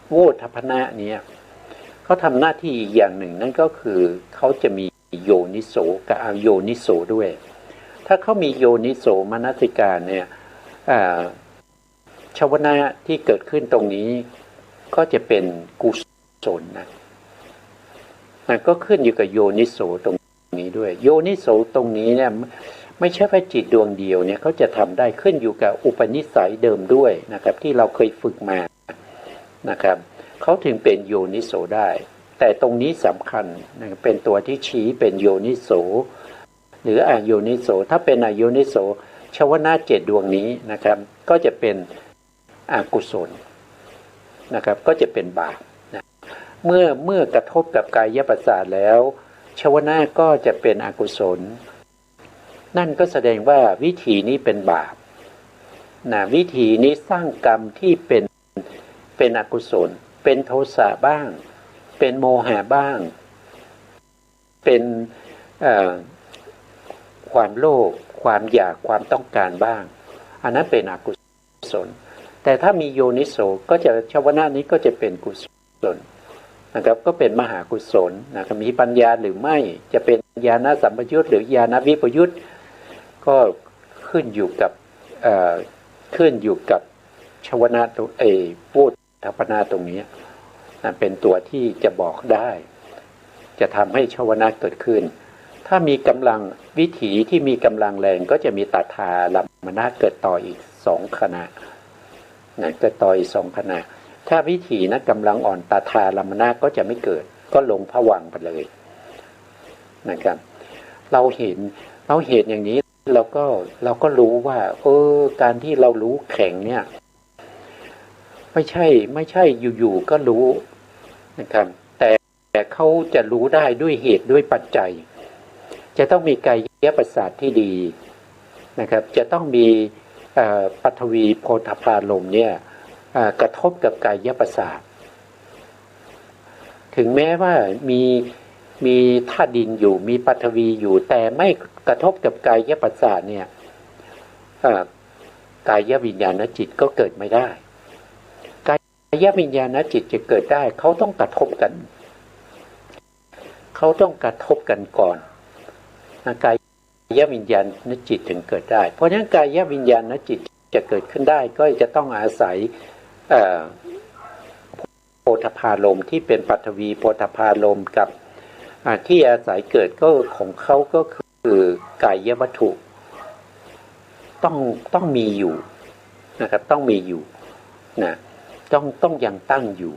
โวทัพนะเนี่ยเขาทำหน้าที่อีกอย่างหนึ่งนั่นก็คือเขาจะมีโยนิโสกับอโยนิโสด้วยถ้าเขามีโยนิโสมนสิการเนี่ยชวนะที่เกิดขึ้นตรงนี้ก็จะเป็นกุศลนะก็ขึ้นอยู่กับโยนิโสตรงนี้ด้วยโยนิโสตรงนี้เนี่ยไม่ใช่แค่จิตดวงเดียวเนี่ยเขาจะทำได้ขึ้นอยู่กับอุปนิสัยเดิมด้วยนะครับที่เราเคยฝึกมานะครับเขาถึงเป็นโยนิโสได้แต่ตรงนี้สำคัญนะเป็นตัวที่ชี้เป็นโยนิโสหรืออโยนิโสถ้าเป็นอโยนิโสชวนะเจ็ดดวงนี้นะครับก็จะเป็นอกุศลนะครับก็จะเป็นบาปนะเมื่อกระทบกับกายประสาทแล้วชวนะก็จะเป็นอกุศลนั่นก็แสดงว่าวิถีนี้เป็นบาปนะวิถีนี้สร้างกรรมที่เป็นอกุศลเป็นโทสะบ้างเป็นโมหะบ้างเป็นความโลภความอยากความต้องการบ้างอันนั้นเป็นอกุศลแต่ถ้ามีโยนิโสก็จะชวนะนี้ก็จะเป็นกุศลนะครับก็เป็นมหากุศลนะครับมีปัญญาหรือไม่จะเป็นญาณสัมปยุตหรือญาณวิปยุตก็ขึ้นอยู่กับชวนะพูดทัพนาตรงนี้เป็นตัวที่จะบอกได้จะทำให้ชวนะเกิดขึ้นถ้ามีกำลังวิถีที่มีกำลังแรงก็จะมีตถาลัมมนะเกิดต่ออีก2ขณะเกิดต่ออีก2ขณะถ้าวิถีนะกำลังอ่อนตถาลัมมนะก็จะไม่เกิดก็ลงผวังค์ไปเลยนะครับเราเห็นอย่างนี้เราก็รู้ว่าการที่เรารู้แข็งเนี่ยไม่ใช่อยู่ๆก็รู้นะครับแต่เขาจะรู้ได้ด้วยเหตุด้วยปัจจัยจะต้องมีกายประสาทที่ดีนะครับจะต้องมีปัทวีโพธพารมณ์เนี่ยกระทบกับกายประสาทถึงแม้ว่ามีธาตุดินอยู่มีปัทวีอยู่แต่ไม่กระทบกับกายประสาทเนี่ยกายวิญญาณจิตก็เกิดไม่ได้ ายวิญญาณจิตจะเกิดได้เขาต้องกระทบกันก่อนกายวิญญาณจิตถึงเกิดได้เพราะฉะนั้นกายวิญญาณจิตจะเกิดขึ้นได้ก็จะต้องอาศัยโพธพารมณ์ที่เป็นปัทวีโพธพารมณ์กับที่อาศัยเกิดก็ของเขาก็คือกายวัตถุต้องมีอยู่นะครับต้องมีอยู่นะต้องยังตั้งอยู่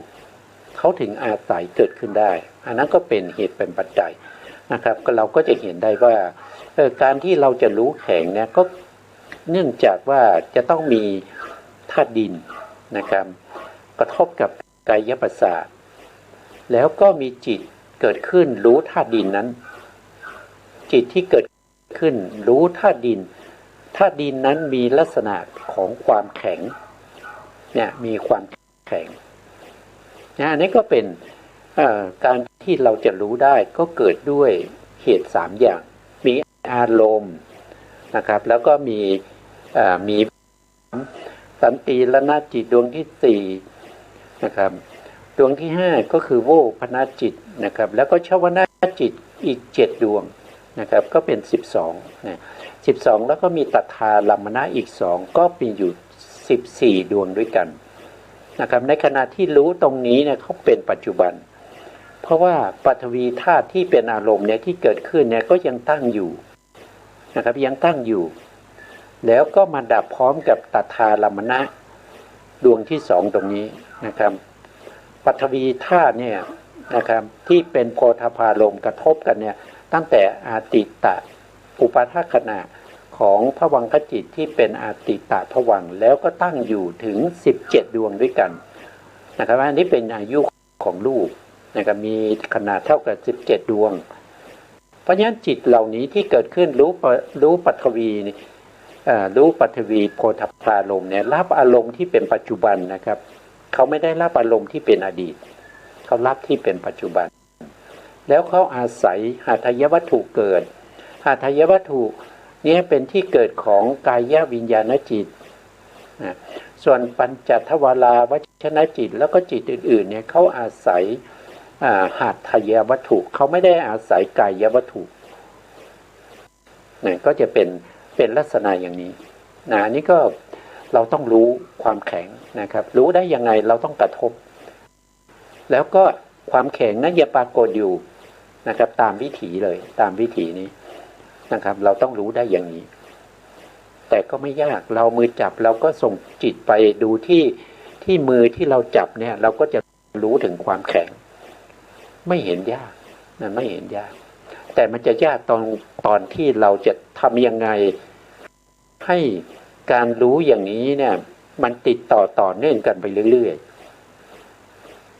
เขาถึงอาศัยเกิดขึ้นได้อันนั้นก็เป็นเหตุเป็นปัจจัยนะครับก็เราก็จะเห็นได้ว่าการที่เราจะรู้แข็งเนี่ยก็เนื่องจากว่าจะต้องมีธาตุดินนะครับกระทบกับกายประสาทแล้วก็มีจิตเกิดขึ้นรู้ธาตุดินนั้นจิตที่เกิดขึ้นรู้ธาตุดินธาตุดินนั้นมีลักษณะของความแข็งเนี่ยมีความแข็งนะอันนี้ก็เป็นการที่เราจะรู้ได้ก็เกิดด้วยเหตุ3อย่างมีอารมณ์นะครับแล้วก็มีสันติรณจิตดวงที่4นะครับดวงที่5ก็คือโวพนาจิตนะครับแล้วก็ชวนาจิตอีก7ดวงนะครับก็เป็น12นะ12แล้วก็มีตัทธาลัมมนะอีก2ก็มีอยู่14ดวงด้วยกันนะครับในขณะที่รู้ตรงนี้เนี่ยเขาเป็นปัจจุบันเพราะว่าปฐวีธาตุที่เป็นอารมณ์เนี่ยที่เกิดขึ้นเนี่ยก็ยังตั้งอยู่นะครับยังตั้งอยู่แล้วก็มาดับพร้อมกับตัทธาลัมมนะดวงที่2ตรงนี้นะครับปฐวีธาตุเนี่ยนะครับที่เป็นโพธพารมณ์กระทบกันเนี่ยตั้งแต่อาติตะอุปาทขณะของภวังคจิตที่เป็นอาติตะภวังค์แล้วก็ตั้งอยู่ถึง17ดวงด้วยกันนะครับอันนี้เป็นอายุของรูปนะครับมีขนาดเท่ากับ17ดวงเพราะฉะนั้นจิตเหล่านี้ที่เกิดขึ้นรู้ปฐวีนี่รู้ปฐวีโพธพารมณ์เนี่ยรับอารมณ์ที่เป็นปัจจุบันนะครับเขาไม่ได้รับอารมณ์ที่เป็นอดีตเขารับที่เป็นปัจจุบันแล้วเขาอาศัยหาทายวัตถุเกิดหาทายวัตถุนี้เป็นที่เกิดของกายวิญญาณจิตนะส่วนปัญจทวาราวชนจิตแล้วก็จิตอื่นๆเนี่ยเขาอาศัยหาทายวัตถุเขาไม่ได้อาศัยกายวัตถุนะก็จะเป็นลักษณะอย่างนี้นะนี่ก็เราต้องรู้ความแข็งนะครับรู้ได้ยังไงเราต้องกระทบแล้วก็ความแข็งนั้นอย่าปรากฏอยู่นะครับตามวิถีเลยตามวิถีนี้นะครับเราต้องรู้ได้อย่างนี้แต่ก็ไม่ยากเรามือจับเราก็ส่งจิตไปดูที่มือที่เราจับเนี่ยเราก็จะรู้ถึงความแข็งไม่เห็นยากนะไม่เห็นยากแต่มันจะยากตอนที่เราจะทำยังไงให้การรู้อย่างนี้เนี่ยมันติดต่อเนื่องกันไปเรื่อย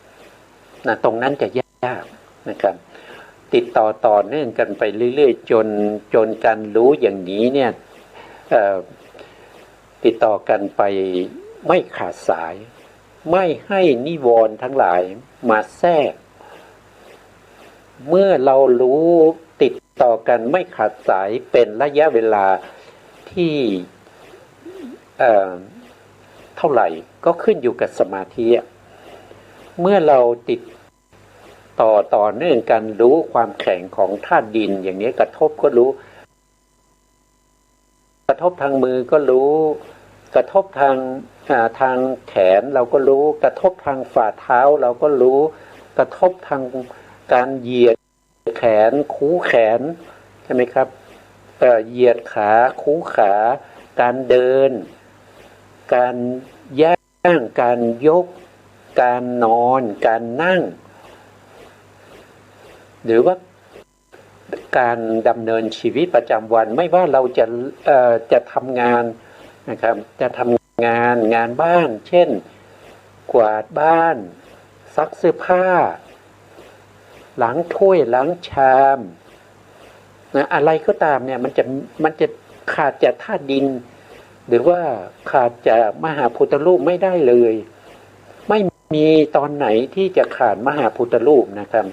ๆนะตรงนั้นจะยากนะครับติดต่อเนื่องกันไปเรื่อยๆจนการรู้อย่างนี้เนี่ยติดต่อกันไปไม่ขาดสายไม่ให้นิวรณ์ทั้งหลายมาแทรกเมื่อเรารู้ติดต่อกันไม่ขาดสายเป็นระยะเวลาที่เท่าไหร่ก็ขึ้นอยู่กับสมาธิเมื่อเราติดต่อเนื่องกันรู้ความแข็งของธาตุดินอย่างนี้กระทบก็รู้กระทบทางมือก็รู้กระทบทางแขนเราก็รู้กระทบทางฝ่าเท้าเราก็รู้กระทบทางการเหยียดแขนคูแขนใช่ไหมครับเหยียดขาคูขาการเดินการย่างการยกการนอนการนั่งหรือว่าการดำเนินชีวิตประจำวันไม่ว่าเราจะทำงานนะครับจะทำงานบ้านเช่นกวาดบ้านซักเสื้อผ้าล้างถ้วยล้างชามนะอะไรก็ตามเนี่ยมันจะขาดจากธาตุดินหรือว่าขาดจากมหาพุทธรูปไม่ได้เลยไม่มีตอนไหนที่จะขาดมหาพุทธรูปนะครับ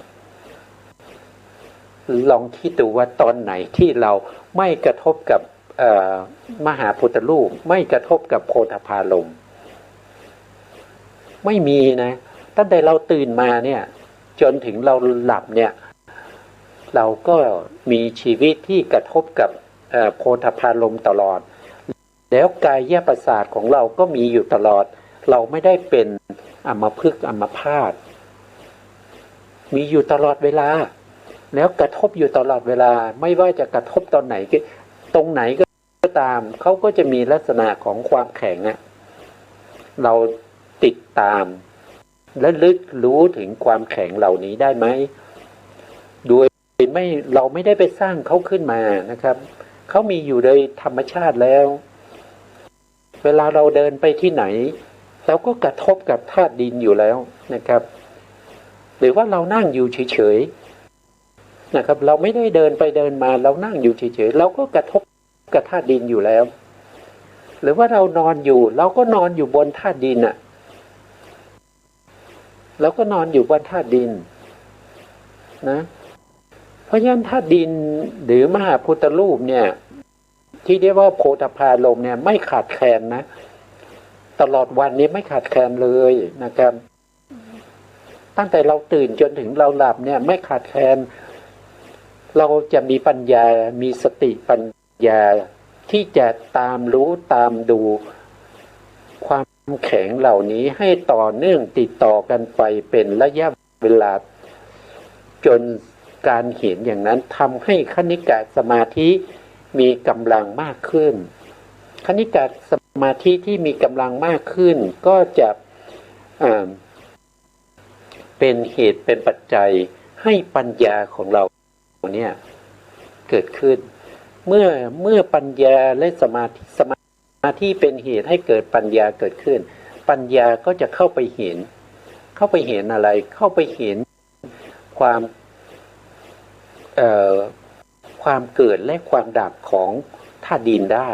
ลองคิดดูว่าตอนไหนที่เราไม่กระทบกับมหาพุทธรูปไม่กระทบกับโพธพารมณ์ ไม่มีนะตั้งแต่เราตื่นมาเนี่ยจนถึงเราหลับเนี่ยเราก็มีชีวิตที่กระทบกับโพธพารมณ์ตลอดแล้วกายประสาทของเราก็มีอยู่ตลอดเราไม่ได้เป็นอัมพฤกษ์อัมพาตมีอยู่ตลอดเวลาแล้วกระทบอยู่ตลอดเวลาไม่ว่าจะกระทบตอนไหนตรงไหนก็ตามเขาก็จะมีลักษณะของความแข็งอะเราติดตามและลึกรู้ถึงความแข็งเหล่านี้ได้ไหมโดยเราไม่ได้ไปสร้างเขาขึ้นมานะครับเขามีอยู่โดยธรรมชาติแล้วเวลาเราเดินไปที่ไหนเราก็กระทบกับธาตุดินอยู่แล้วนะครับหรือว่าเรานั่งอยู่เฉยๆนะครับเราไม่ได้เดินไปเดินมาเรานั่งอยู่เฉยๆเราก็กระทบกับธาตุดินอยู่แล้วหรือว่าเรานอนอยู่เราก็นอนอยู่บนธาตุดินน่ะเราก็นอนอยู่บนธาตุดินนะเพราะฉะนั้นธาตุดินหรือมหาพุทธรูปเนี่ยที่เรียกว่าโพธพารมณ์เนี่ยไม่ขาดแคลนนะตลอดวันนี้ไม่ขาดแคลนเลยนะครับตั้งแต่เราตื่นจนถึงเราหลับเนี่ยไม่ขาดแคลนเราจะมีปัญญามีสติปัญญาที่จะตามรู้ตามดูความแข็งเหล่านี้ให้ต่อเนื่องติดต่อกันไปเป็นระยะเวลาจนการเห็นอย่างนั้นทำให้คณิกะสมาธิมีกำลังมากขึ้นคณิกะสมาธิที่มีกำลังมากขึ้นก็จะเป็นเหตุเป็นปัจจัยให้ปัญญาของเราเนี่ยเกิดขึ้นเมื่อปัญญาและสมาธิเป็นเหตุให้เกิดปัญญาเกิดขึ้นปัญญาก็จะเข้าไปเห็นอะไรเข้าไปเห็นความเกิดและความดับของธาตุดินได้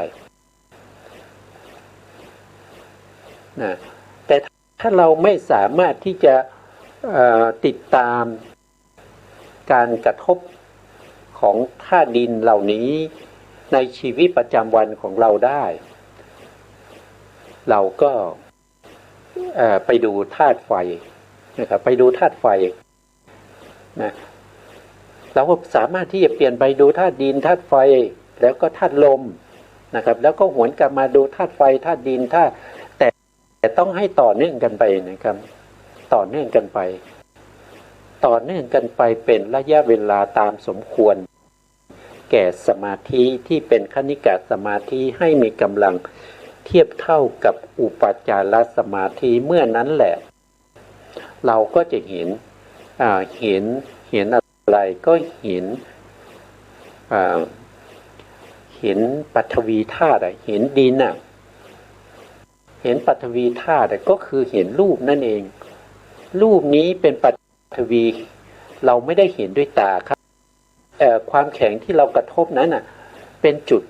นะแต่ถ้าเราไม่สามารถที่จะติดตามการกระทบของธาตุดินเหล่านี้ในชีวิตประจำวันของเราได้เราก็ไปดูธาตุไฟนะครับไปดูธาตุไฟนะเราก็สามารถที่จะเปลี่ยนไปดูธาตุดินธาตุไฟแล้วก็ธาตุลมนะครับแล้วก็หวนกลับมาดูธาตุไฟธาตุดินแต่ต้องให้ต่อเนื่องกันไปนะครับต่อเนื่องกันไปเป็นระยะเวลาตามสมควรแก่สมาธิที่เป็นคณิกะสมาธิให้มีกำลังเทียบเท่ากับอุปจารสมาธิเมื่อนั้นแหละเราก็จะเห็นอะไรก็เห็นปฐวีธาตุเห็นดินน่ะเห็นปฐวีธาตุก็คือเห็นรูปนั่นเองรูปนี้เป็นปฐวีเราไม่ได้เห็นด้วยตาครับความแข็งที่เรากระทบนั้นน่ะเป็นจุด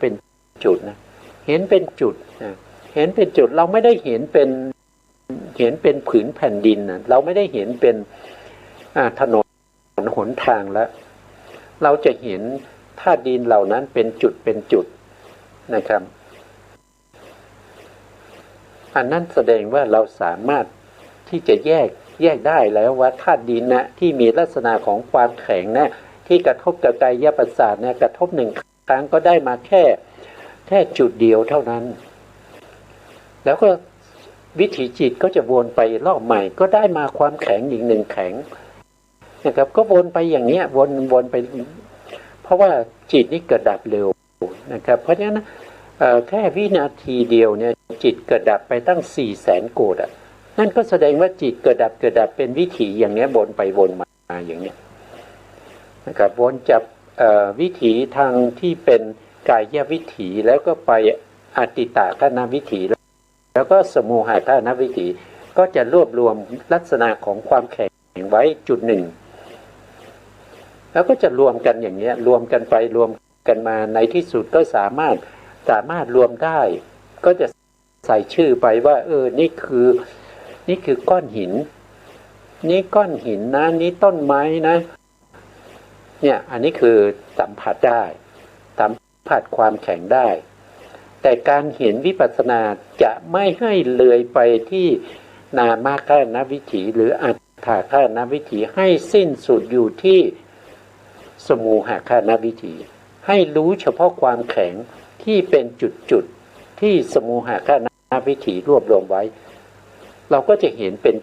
นะเห็นเป็นจุดนะเห็นเป็นจุดเราไม่ได้เห็นเป็นผืนแผ่นดินนะเราไม่ได้เห็นเป็นถนนหนทางแล้วเราจะเห็นธาตุดินเหล่านั้นเป็นจุดนะครับอันนั้นแสดงว่าเราสามารถที่จะแยกได้แล้วว่าธาตุดินนะที่มีลักษณะของความแข็งนะที่กระทบกับกายประสาทเนี่ยกระทบหนึ่งครั้งก็ได้มาแค่จุดเดียวเท่านั้นแล้วก็วิถีจิตก็จะวนไปรอบใหม่ก็ได้มาความแข็งอีกหนึ่งแข็งนะครับก็วนไปอย่างเนี้ยวนไปเพราะว่าจิตนี่เกิดดับเร็วนะครับเพราะฉะนั้นแค่วินาทีเดียวเนี่ยจิตเกิดดับไปตั้ง 400,000 โกฏอ่ะนั่นก็แสดงว่าจิตเกิดดับเป็นวิถีอย่างเนี้ยวนไปวนมาอย่างเนี้ยนะครับวนจากวิถีทางที่เป็นกายวิถีแล้วก็ไปอติตคณวิถีแล้วก็สมุหคณวิถีก็จะรวบรวมลักษณะของความแข็งไว้จุดหนึ่งแล้วก็จะรวมกันอย่างเนี้ยรวมกันไปรวมกันมาในที่สุดก็สามารถรวมได้ก็จะใส่ชื่อไปว่านี่คือก้อนหินนี่ก้อนหินนะนี่ต้นไม้นะเนี่ยอันนี้คือสัมผัสได้สัมผัสความแข็งได้แต่การเห็นวิปัสสนาจะไม่ให้เลยไปที่ นามคานวิถีหรืออัฏฐคานวิถีให้สิ้นสุดอยู่ที่สมูหคานวิถีให้รู้เฉพาะความแข็งที่เป็นจุดที่สมูหคานวิถีรวบรวมไว้เราก็จะเห็นเป็น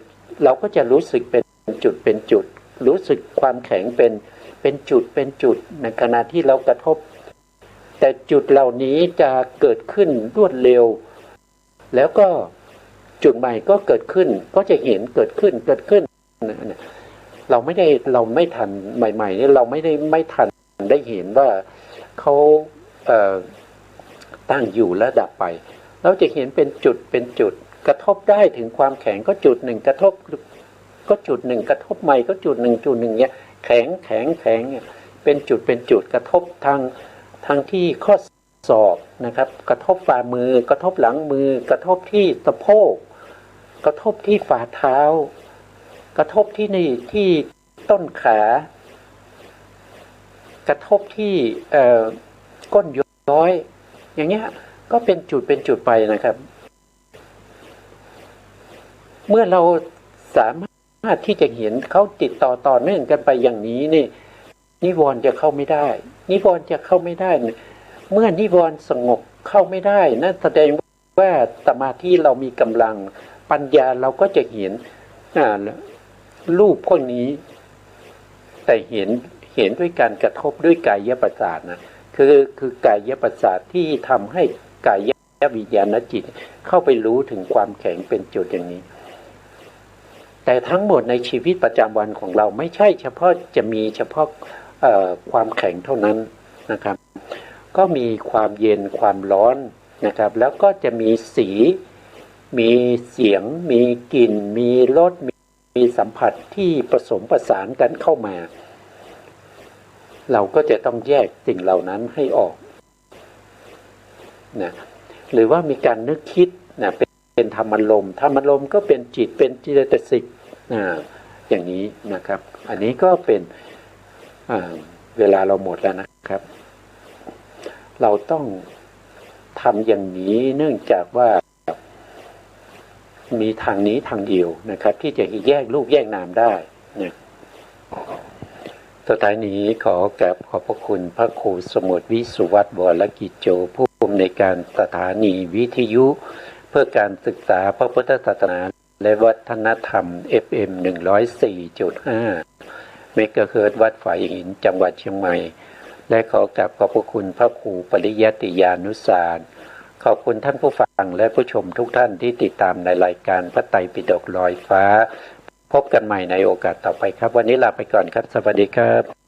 เราก็จะรู้สึกเป็นจุดรู้สึกความแข็งเป็นจุดในขณะที่เรากระทบแต่จุดเหล่านี้จะเกิดขึ้นรวดเร็วแล้วก็จุดใหม่ก็เกิดขึ้นก็จะเห็นเกิดขึ้นเราไม่ทันใหม่ๆนี่เราไม่ทันได้เห็นว่าเขาตั้งอยู่และดับไปเราจะเห็นเป็นจุดกระทบได้ถึงความแข็งก็จุดหนึ่งกระทบก็จุดหนึ่งกระทบใหม่ก็จุดหนึ่งเนี่ยแข็งเนี่ยเป็นจุดกระทบทางที่ข้อศอกนะครับกระทบฝ่ามือกระทบหลังมือกระทบที่สะโพกกระทบที่ฝ่าเท้ากระทบที่ต้นขากระทบที่ก้นย้อยอย่างเงี้ยก็เป็นจุดไปนะครับเมื่อเราสามารถที่จะเห็นเขาติดต่อเนื่องกันไปอย่างนี้นี่นิวรณ์จะเข้าไม่ได้นิวรณ์จะเข้าไม่ได้เมื่อนิวรณ์สงบเข้าไม่ได้นั่นแสดงว่าสมาธิเรามีกำลังปัญญาเราก็จะเห็นรูปพวกนี้แต่เห็นด้วยการกระทบด้วยกายประสาทนะคือกายประสาทที่ทำให้กายวิญญาณจิตเข้าไปรู้ถึงความแข็งเป็นจุดอย่างนี้แต่ทั้งหมดในชีวิตประจำวันของเราไม่ใช่เฉพาะความแข็งเท่านั้นนะครับก็มีความเย็นความร้อนนะครับแล้วก็จะมีสีมีเสียงมีกลิ่นมีรสมีสัมผัสที่ผสมประสานกันเข้ามาเราก็จะต้องแยกสิ่งเหล่านั้นให้ออกนะหรือว่ามีการนึกคิดนะเป็นธรรมารมณ์ก็เป็นจิตเป็นจิตสิกอย่างนี้นะครับอันนี้ก็เป็นเวลาเราหมดแล้วนะครับเราต้องทำอย่างนี้เนื่องจากว่ามีทางนี้ทางเดียวนะครับที่จะแยกรูปแยกนามได้นะสุดท้ายนี้ขอกราบขอบพระคุณพระครูสมุทรวิสุวัฒน์ วรกิจโจผู้อำนวยการสถานีวิทยุเพื่อการศึกษาพระพุทธศาสนาและวัฒนธรรม FM 104.5 เมกะเฮิรตซ์วัดฝายหินจังหวัดเชียงใหม่และขอกราบขอบพระคุณพระครูปริยัติยานุสารขอบคุณท่านผู้ฟังและผู้ชมทุกท่านที่ติดตามในรายการพระไตรปิฎกลอยฟ้าพบกันใหม่ในโอกาสต่อไปครับวันนี้ลาไปก่อนครับสวัสดีครับ